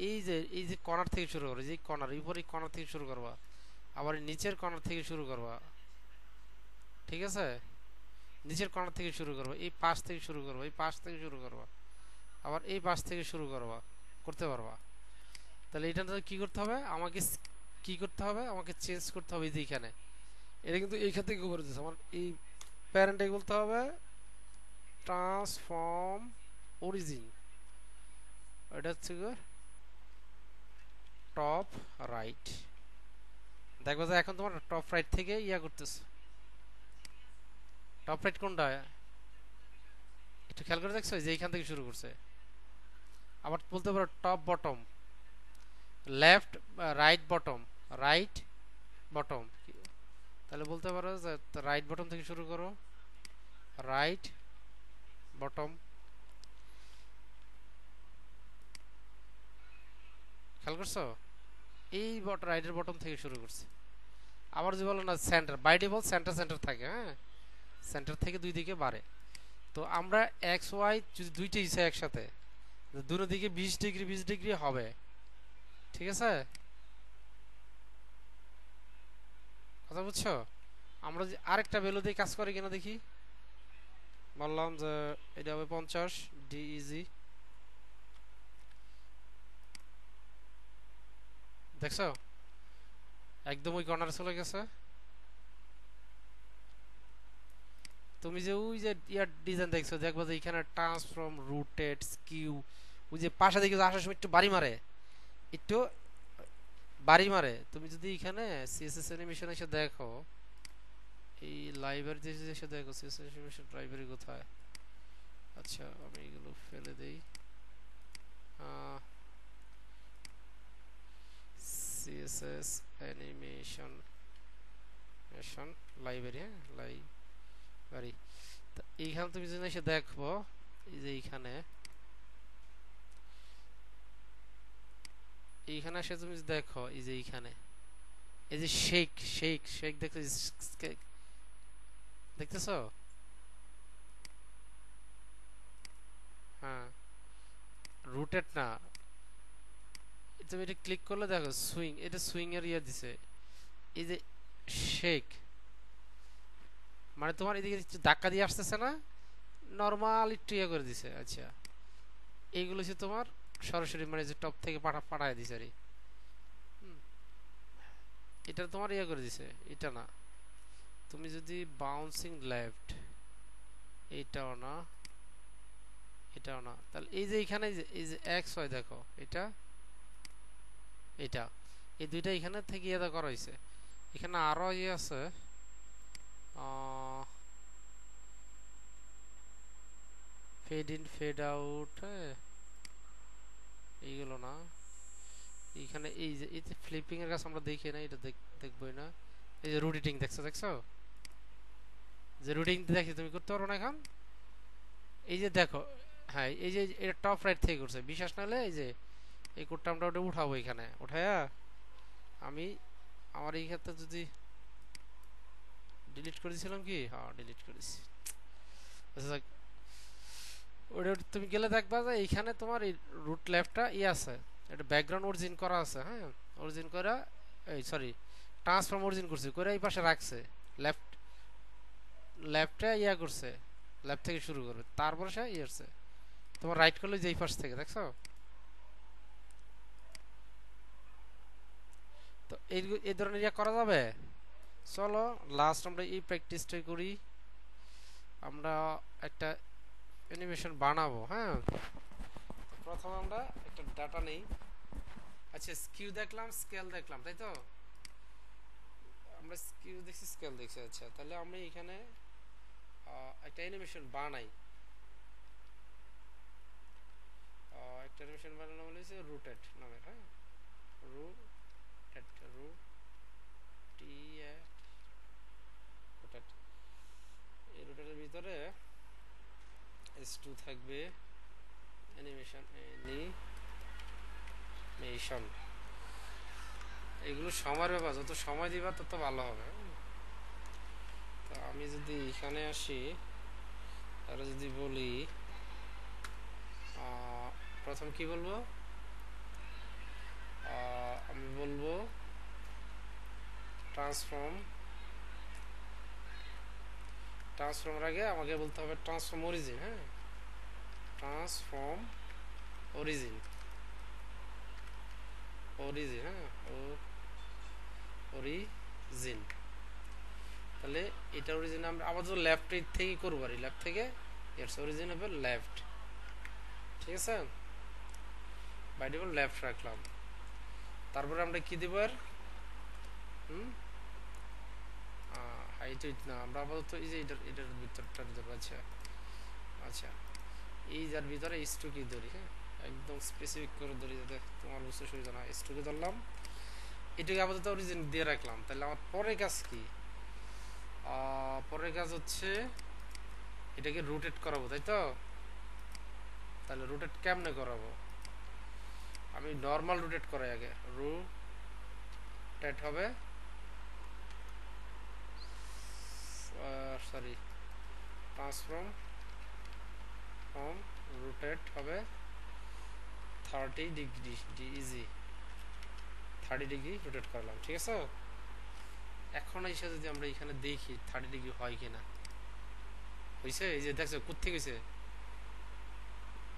এই যে কর্নার থেকে শুরু করো, যে কর্নার উপরে কর্নার থেকে শুরু করবা, আবার নিচের কর্নার থেকে শুরু করবা, ঠিক আছে। নিচের কর্নার থেকে শুরু করবা, এই পাশ থেকে শুরু করবা, এই পাশ থেকে শুরু করবা, আবার এই পাশ থেকে শুরু করবা, করতে পারবা। তাহলে এটা কি করতে হবে আমাকে, কি করতে হবে আমাকে, চেঞ্জ করতে হবে এই যে এইখানে। এটা কিন্তু এইখান থেকে করে দিচ্ছে আমার এই প্যারেন্টে বলতে হবে ট্রান্সফর্ম অরিজিন। এটা হচ্ছে টপ রাইট। দেখবো যে এখন তোমার টপ রাইট থেকে ইয়া করতেছে। টপ রাইট কোনটা একটু খেয়াল করে দেখছো, যে এইখান থেকে শুরু করছে। আবার বলতে পারো top bottom, left right bottom, right bottom. তাহলে বলতে পারো যে রাইট বটম থেকে শুরু করো, রাইট বটম। খেয়াল করছো, এই রাইটের বটম থেকে শুরু করছে। আবার যদি বলো না centre, by default centre centre থাকে, হ্যাঁ, সেন্টার থেকে দুই দিকে বাড়ে। তো আমরা এক্স ওয়াই যদি দুইটা হিসেবে একসাথে, দুটো দিকে 20 ডিগ্রি 20 ডিগ্রি হবে, ঠিক আছে, কথা বুঝছো। আমরা যে আরেকটা ভ্যালু দিয়ে কাজ করি কিনা দেখি। বললাম যে এটা হবে 50 ডিইজি, দেখছো একদম ওই কর্নারে চলে গেছে। তুমি যে ওই যে ইয়ার ডিজাইন দেখছো, দেখবা যে এখানে ট্রান্সফর্ম রুটেড স্কিউ, ওই যে পাশে দিকে আসার সময় একটু বাড়ি মারে, একটু বাড়ি মারে। তুমি যদি এখানে সিএসএস অ্যানিমেশন এসে দেখো, এই লাইব্রেরিতে এসে দেখো সিএসএস অ্যানিমেশন লাইব্রেরি কোথায়। আচ্ছা আমি এগুলো ফেলে দেই, সিএসএস অ্যানিমেশন লাইব্রেরি, হ্যাঁ লাইব্রেরি। তো এইখানে তুমি যদি এসে দেখবো, এই যে এইখানে এসে তুমি দেখো, এই যে এইখানে এই যে শেক শেক শেক দেখতেছো? হ্যাঁ, রুটেড না, তুমি এটা ক্লিক করলে দেখো সুইং, এটা সুইং এর ইয়ে দিছে। এই যে শেক মানে তোমার এদিকে একটু ধাক্কা দিয়ে আসতেছে না, নর্মাল একটু ইয়ে করে দিছে। আচ্ছা, এইগুলো হচ্ছে তোমার সরাসরি মানে যে টপ থেকে পাঠায় দিছে আর কি। এটা তোমার ইয়ে করে দিছে, এটা না। তুমি যদি বাউন্সিং লেফট, এইটাও না এটাও না, তাহলে এই যে এখানে এই যে এক্স হয় দেখো, এটা এটা এই দুইটা এখানে থেকে ইয়ে করা হয়েছে। এখানে আরো ইয়ে আছে, ফেড ইন ফেড আউট, হ্যাঁ এইগুলো না। এইখানে এই যে ফ্লিপিং এর কাজ আমরা দেখি না, এটা দেখবোই না। এই যে রুটেটিং দেখছো যে রুটিং দেখি তুমি করতে পারো না এখন। এই যে দেখো, হ্যাঁ এই যে এটা টপ রাইট থেকে করছে, বিশ্বাস না হলে এই যে এই কোডটা আমরা ওটা উঠাবো, এখানে উঠায়া আমি আমার এই ক্ষেত্রে যদি ডিলিট করেছিলাম কি, হ্যাঁ ডিলিট করেছি। আচ্ছা, ওটা তুমি গেলে দেখবা যে এইখানে তোমার এই রুট লেফটটা আছে, এটা ব্যাকগ্রাউন্ড অরিজিন করা আছে, হ্যাঁ অরিজিন করা, এই সরি ট্রান্সফর্ম অরিজিন করছে করে এই পাশে রাখছে। লেফট লেফটে করছে, লেফট থেকে শুরু করবে, তারপরে সে আসছে তোমার রাইট করলে যে এই পাশ থেকে দেখছো। তো এই ধরনের করা যাবে। চলো লাস্ট আমরা এই প্র্যাকটিসটাই করি। আমরা একটা অ্যানিমেশন বানাবো, হ্যাঁ প্রথমে আমরা একটা ডাটা নেই। আচ্ছা, স্কিউ দেখলাম, স্কেল দেখলাম, তাই তো আমরা স্কিউ দেখছি, স্কেল দেখছি। আচ্ছা, তাহলে আমরা এখানে একটা অ্যানিমেশন বানাই। একটা অ্যানিমেশন বানানো হয়েছে রুটেড নামে, হ্যাঁ রুটেড রুটেড। এই রুটেডের ভিতরে S2 থাকবে, অ্যানিমেশন। এগুলো সময়ের ব্যাপার, যত সময় দিবা তত ভালো হবে। তো আমি যদি এখানে আসি আর যদি বলি প্রথম কি বলবো, আমি বলবো ট্রান্সফর্মের আগে আমাকে বলতে হবে ট্রান্সফর্ম অরিজিন, হ্যাঁ ট্রান্সফর্ম অরিজিন, হ্যাঁ অরিজিন। তাহলে এটা অরিজিন আমরা আবার যদি লেফট থেকে করবো, আর লেফট থেকে এর অরিজিন হবে লেফট, ঠিক আছে বাই ডিফল্ট লেফট রাখলাম। তারপরে আমরা কি দিব আর হাইট না, আমরা আপাতত এই যে এটার ভিতরটা ধরবো। আচ্ছা আচ্ছা, এই যার ভিতরে S2 কি ধরি, হ্যাঁ একদম স্পেসিফিক করে ধরি যাতে তোমার বুঝতে সুবিধা না। S2 কে ধরলাম, এটাকে আপাতত অরিজিন দিয়ে রাখলাম। তাহলে আমার পরের কাজ কি, পরের কাজ হচ্ছে এটাকে রোটেট করাবো, তাই তো। তাহলে রোটেট কেমনে করাবো, আমি নর্মাল রোটেট করাই আগে। রোটেট হবে সরি ট্রান্সফর্ম রোটেট হবে 30 ডিগ্রি, ইজি 30 ডিগ্রি রোটেট করলাম, ঠিক আছে। এখন এসে যদি আমরা এখানে দেখি 30 ডিগ্রি হয় কিনা, হয়েছে। এই যে দেখছো কোত্থেকে হয়েছে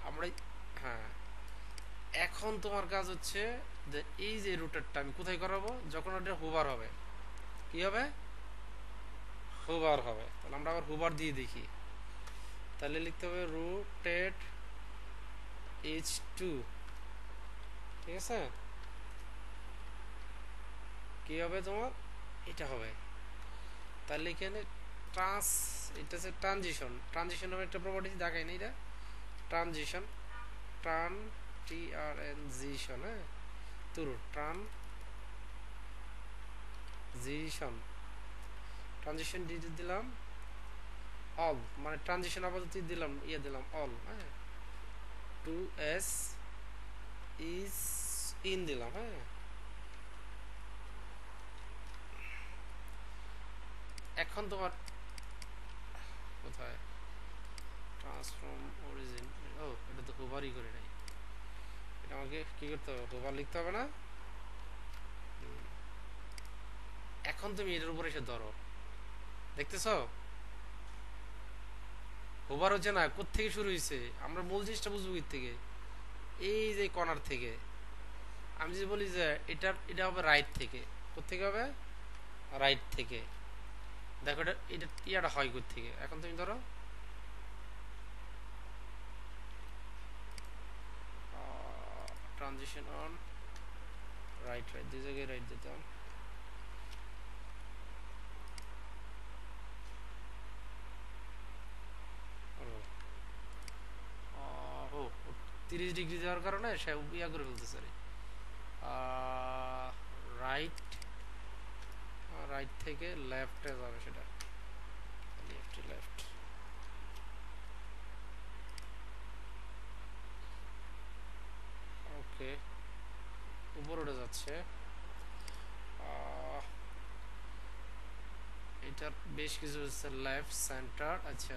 আমরা, হ্যাঁ এখন তোমার কাজ হচ্ছে যে এই যে রুটেটটা আমি কোথায় করাবো, যখন ওটা হোভার হবে, কি হবে হোভার হবে। তাহলে আমরা আবার হোভার দিয়ে দেখি, তাহলে লিখতে হবে রুটেট H2, ঠিক আছে। কি হবে তোমার, এটা হবে। তাহলে এখানে এটা হচ্ছে ট্রানজিশন নামে একটা প্রপার্টি দেখায় না, এটা ট্রানজিশন ট্রানজিশন, হ্যাঁ তুরু ট্রানজিশন, ট্রানজিশন ডি দিলাম, অল মানে ট্রানজিশন আপাতত দিলাম, ইয়ে দিলাম অল, হ্যাঁ, টু এস ইজ ইন দিলাম, হ্যাঁ। এখন তোমার কোথায় ট্রান্সফর্ম অরিজিন, ও এটা তো হোভারই করে নাই, এটা আমাকে কি করতে হবে, হোভার লিখতে হবে না। এখন তুমি এটার উপরে এসে ধরো, দেখতেছো হোভার হচ্ছে না, কোত্থেকে শুরু হয়েছে, আমরা মূল জিনিসটা বুঝবো কোথ থেকে, এই যে কর্নার থেকে। আমি যদি বলি যে এটা হবে রাইট থেকে, কোত্থেকে হবে, রাইট থেকে। দেখো এটা এটা ইয়াটা হয় কোত্থেকে, এখন তুমি ধরো ট্রানজিশন অন রাইট, রাইট দুই জায়গায় রাইট দিতাম। ও 30 ডিগ্রি দেওয়ার কারণে সে ইয়া করে ফেলতেছে, রাইট, রাইট থেকে লেফটে যাবে, সেটা লেফট লেফট। ওকে, উপর উঠে যাচ্ছে। এটার বেশ কিছু হচ্ছে লেফট সেন্টার, আচ্ছা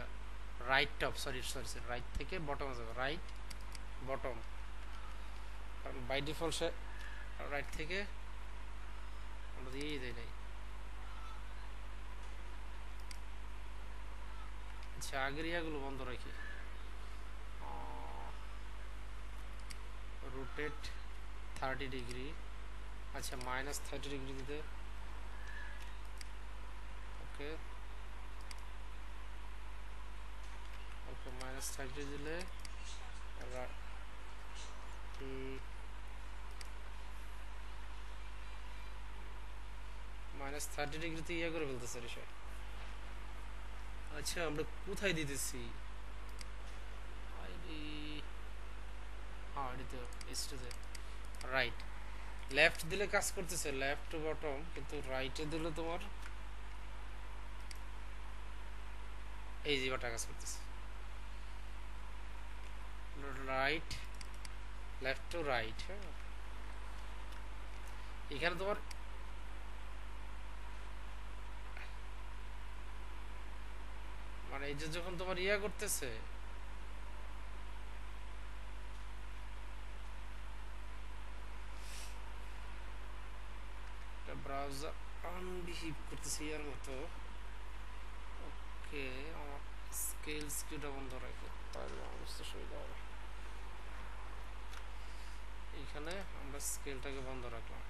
right top, sorry sorry sorry, right থেকে বটমে যাবে, রাইট বটম, কারণ বাই ডিফল্ট সে রাইট থেকে আমরা দিয়েই দেয় নাই। আচ্ছা আগের ইয়াগুলো বন্ধ রাখি, রোটেট 30 ডিগ্রি, আচ্ছা -30 ডিগ্রি দিতে, ওকে ওকে -30 দিলে -30 ডিগ্রিতে ইয়ে করে ফেলতেছে রিসা। আচ্ছা আমরা কোথায় দিতেছি, আইডি, হ্যাঁ এটিতে স্টেজে রাইট, লেফট দিলে কাজ করতেছে লেফট টু বটম, কিন্তু রাইটে দিলে তোমার এই জিবাটা কাজ করতেছে, রাইট লেফট টু রাইট, হ্যাঁ। এখানে তোমার মানে এই যে যখন তোমার ইয়া করতেছে, ব্রাউজার আনবিহেভ করতেছে ইয়ার মতো। ওকে, আমার স্কেলস কিটা বন্ধ রাখো, তাহলে আমার বুঝতে সুবিধা হবে। এইখানে আমরা স্কেলটাকে বন্ধ রাখলাম,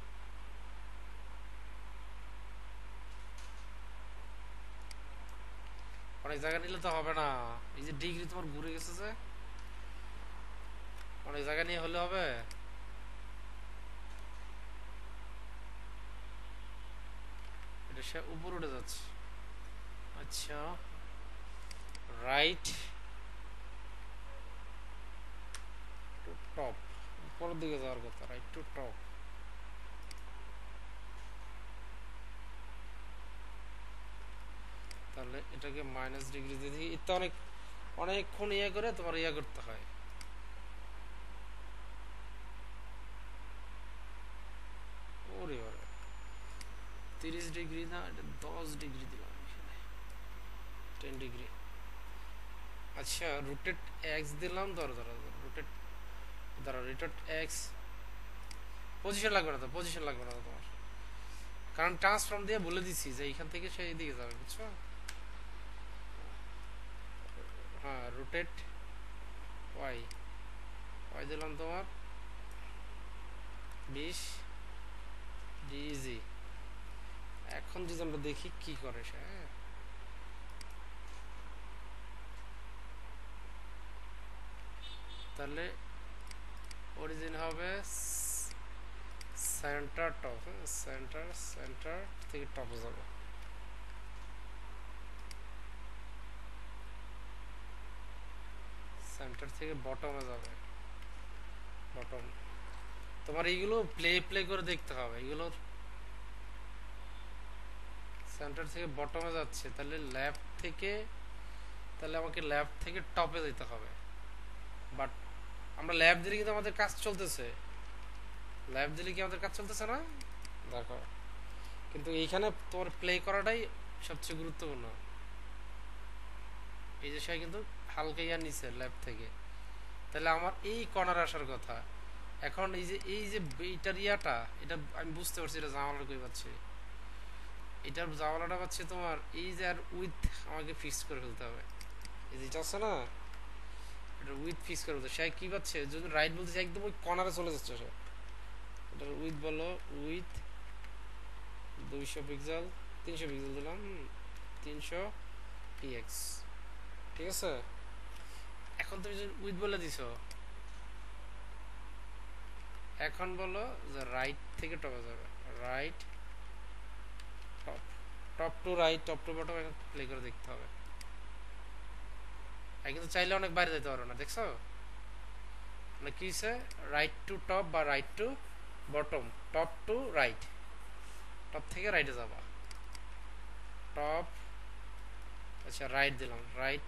অনেক জায়গা নিলে তো হবে না, এই যে ডিগ্রি তোমার ঘুরে গেছে যে, অনেক জায়গা নিয়ে হলে হবে। এটা সে উপর উঠে যাচ্ছে, আচ্ছা রাইট টু টপ, উপরের দিকে যাওয়ার কথা, রাইট টু টপ। তাহলে এটাকে -ডিগ্রি দিয়ে দিই, এটা অনেক অনেকক্ষণ ইয়ে করে তোমার ইয়ে করতে হয়। ওরে ওরে 30 ডিগ্রি না, এটা 10 ডিগ্রি দিলাম এখানে, 10 ডিগ্রি। আচ্ছা রোটেট এক্স দিলাম, ধরো ধরো রোটেট, ধরো রোটেট এক্স, পজিশন লাগবে না তো, পজিশন লাগবে না তো তোমার, কারণ ট্রান্সফর্ম দিয়ে বলে দিছি যে এইখান থেকে সেই দিকে যাবে, বুঝছো। হ্যাঁ রোটেট ওয়াই, ওয়াই দিলাম তোমার 20 ডিজি। এখন যদি আমরা দেখি কি করে সে, হ্যাঁ তাহলে অরিজিন হবে সেন্টার টপ, সেন্টার সেন্টার থেকে টপে যাবে, সেন্টার থেকে বটমে যাবে, বটম। তোমার এইগুলো প্লে প্লে করে দেখতে হবে, এগুলোর সেন্টার থেকে বটমে যাচ্ছে, তাহলে লেফট থেকে, তাহলে আমাকে লেফট থেকে টপে যেতে হবে। বাট আমরা লেফট দিলে কিন্তু আমাদের কাজ চলতেছে, লেফট দিলে কি আমাদের কাজ চলতেছে না? দেখো, কিন্তু এইখানে তোর প্লে করাটাই সবচেয়ে গুরুত্বপূর্ণ। এই যে সে কিন্তু হালকা ইয়ার নিচে লেফট থেকে, তাহলে আমার এই কর্নার আসার কথা। এখন এই যে এইটার ইয়াটা, এটা আমি বুঝতে পারছি এটা জামালাটা কই পাচ্ছি, এটার জামালাটা পাচ্ছে তোমার এই যে, আর উইথ আমাকে ফিক্স করে ফেলতে হবে। এই যেটা আছে না, এটা উইথ ফিক্স করে ফেলতে, সে কি পাচ্ছে যদি রাইট বলতেছে একদম ওই কর্নারে চলে যাচ্ছে সে। এটার উইথ বলো, উইথ 200 পিক্সেল, 300 পিক্সেল দিলাম, 300 px, ঠিক আছে। এখন তুমি যদি উইথ বলে দিছো, এখন বলো যে রাইট থেকে টপে যাবে, right top, top to right, top to bottom, এখন প্লে করে দেখতে হবে। কিন্তু চাইলে অনেক বাইরে যেতে পারো না, দেখছো মানে কি হচ্ছে, রাইট টু টপ বা right to bottom, top to right, top থেকে রাইটে যাবা, টপ, আচ্ছা রাইট দিলাম, রাইট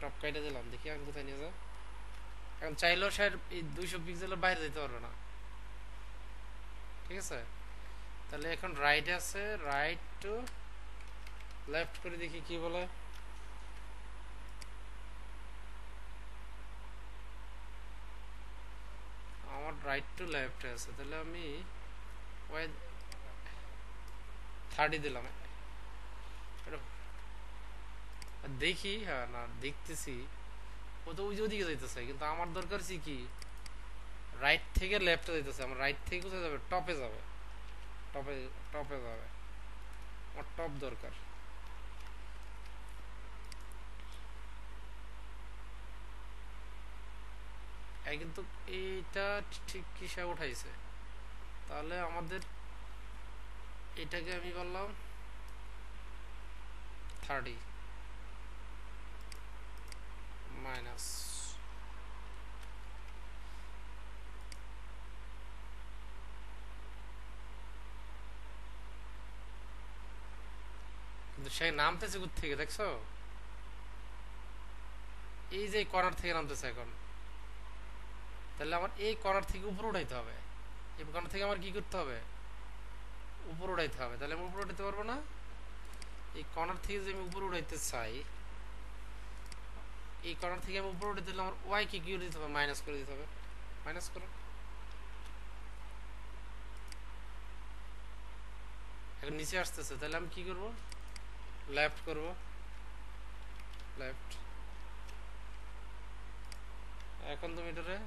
টপ কাইটে দিলাম, দেখি আমি কোথায় নিয়ে যাও। এখন চাইলেও সে এই 200 পিক্সেলের বাইরে যেতে পারবে না, ঠিক আছে। তাহলে এখন রাইট আছে, রাইট টু লেফট করে দেখি কি বলে। আমার রাইট টু লেফট আছে, তাহলে আমি 30 দিলাম, দেখি, হ্যাঁ না দেখতেছি, ও তো ওই দিকে যাইতেছে, কিন্তু আমার দরকার কি রাইট থেকে লেফটে যাইতেছে, আমার রাইট থেকে কোথায় যাবে, টপে যাবে, টপে, টপে যাবে, আমার টপ দরকার। কিন্তু এইটা ঠিক কিসে উঠাইছে, তাহলে আমাদের এটাকে আমি বললাম 30 মাইনাস, কিন্তু সে নামতেছে কোথা থেকে দেখছো, এই যে কর্নার থেকে নামতেছে এখন। তাহলে আমার এই কর্নার থেকে উপরে উঠাইতে হবে, এই কর্নার থেকে আমার কি করতে হবে, উপরে উঠাইতে হবে। তাহলে আমি উপরে উঠাইতে পারবো না, এই কর্নার থেকে যে আমি উপরে উঠাইতে চাই, এই কর্নার থেকে আমি উপরে উঠাইতে হলে আমার ওয়াই কি করে দিতে হবে, মাইনাস করে দিতে হবে, মাইনাস করো। এখন নিচে আসতেছে, তাহলে আমি কি করব, লেফট করব, লেফট। এখন তুমি এটারে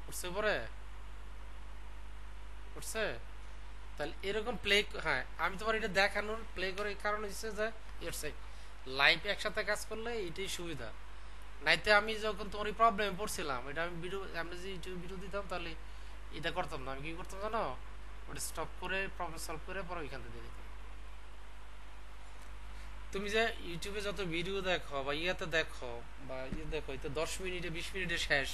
উঠছে পরে, উঠছে, তাহলে এরকম প্লে, হ্যাঁ আমি তোমার এটা দেখানোর প্লে করে কারণ হচ্ছে যে ইটস লাইভ একসাথে কাজ করলে এটাই সুবিধা। নাইতে আমি যখন তোমার এই প্রবলেমে পড়ছিলাম, এটা আমি ভিডিও, আমি যদি ইউটিউবে ভিডিও দিতাম তাহলে এটা করতাম না। আমি কি করতাম জানো, ওটা স্টপ করে প্রবলেম সলভ করে পরে ওইখান থেকে দিয়ে দিতাম। তুমি যে ইউটিউবে যত ভিডিও দেখো বা ইয়াতে দেখো বা ইয়ে দেখো, এতে 10 মিনিটে 20 মিনিটে শেষ,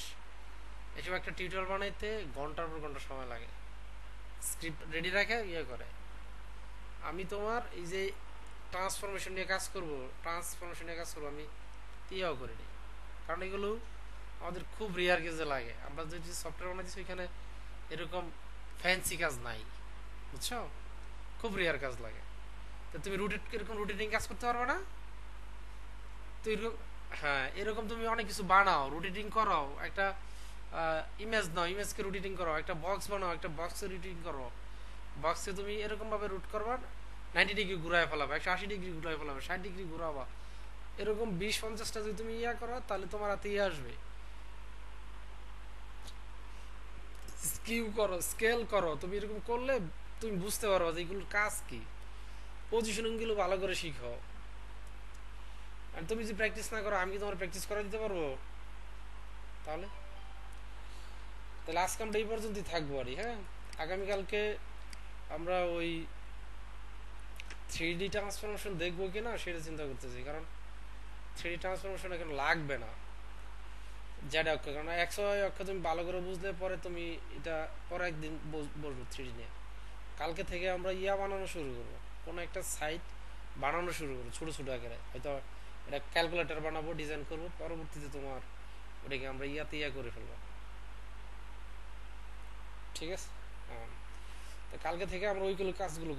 এসব একটা টিউটোরিয়াল বানাইতে ঘন্টার পর ঘন্টা সময় লাগে, স্ক্রিপ্ট রেডি রাখে ইয়ে করে। আমি তোমার এই যে ট্রান্সফরমেশন নিয়ে কাজ করব, ট্রান্সফরমেশন নিয়ে কাজ করবো, আমি ইয়েও করিনি, কারণ এগুলো আমাদের খুব রেয়ার কেসে লাগে। আমরা যদি সফটওয়্যার বানাইছি ওইখানে এরকম ফ্যান্সি কাজ নাই, বুঝছো, খুব রেয়ার কাজ লাগে। তো তুমি এরকম রুটিনিং কাজ করতে পারবে না তো এরকম, হ্যাঁ এরকম তুমি অনেক কিছু বানাও, রুটিনিং করো, একটা ইমেজ নাও, ইমেজকে রুটিনিং করো, একটা বক্স বানাও, একটা বক্সে রুটিনিং করো, বক্সে তুমি এরকম ভাবে রুট করবা, 90 ডিগ্রি ঘুরায় ফেলাবা, 180 ডিগ্রি ঘুরায় ফেলাবা, 60 ডিগ্রি ঘুরাবা, এরকম 20-50টা যদি তুমি ইয়া করো তাহলে তোমার হাতে ইয়ে আসবে। স্কিউ করো, স্কেল করো, তুমি এরকম করলে তুমি বুঝতে পারবা যে এগুলোর কাজ কি, পজিশনিং গুলো ভালো করে শিখো। আর তুমি যদি প্র্যাকটিস না করো, আমি কি তোমার প্র্যাকটিস করে দিতে পারবো? তাহলে তাহলে আজকে আমরা এই পর্যন্তই থাকবো আর, হ্যাঁ আগামীকালকে আমরা ওই 3D ট্রান্সফরমেশন দেখবো কিনা সেটা চিন্তা করতেছি, কারণ 3D ট্রান্সফরমেশন এখন লাগবে না, জেড অক্ষ, কারণ এক্স ওয়াই অক্ষ তুমি ভালো করে বুঝলে পরে তুমি এটা পরে একদিন বসবো 3D নিয়ে, কালকে থেকে আমরা ইয়া বানানো শুরু করবো, কোনো একটা সাইট বানানো শুরু করবো ছোট ছোট আকারে, হয়তো এটা ক্যালকুলেটর বানাবো, ডিজাইন করব, পরবর্তীতে তোমার ওটাকে আমরা ইয়াতে ইয়া করে ফেলবো। ঠিক আছে। হ্যাঁ, তো কালকে থেকে আমরা ওইগুলো কাজগুলো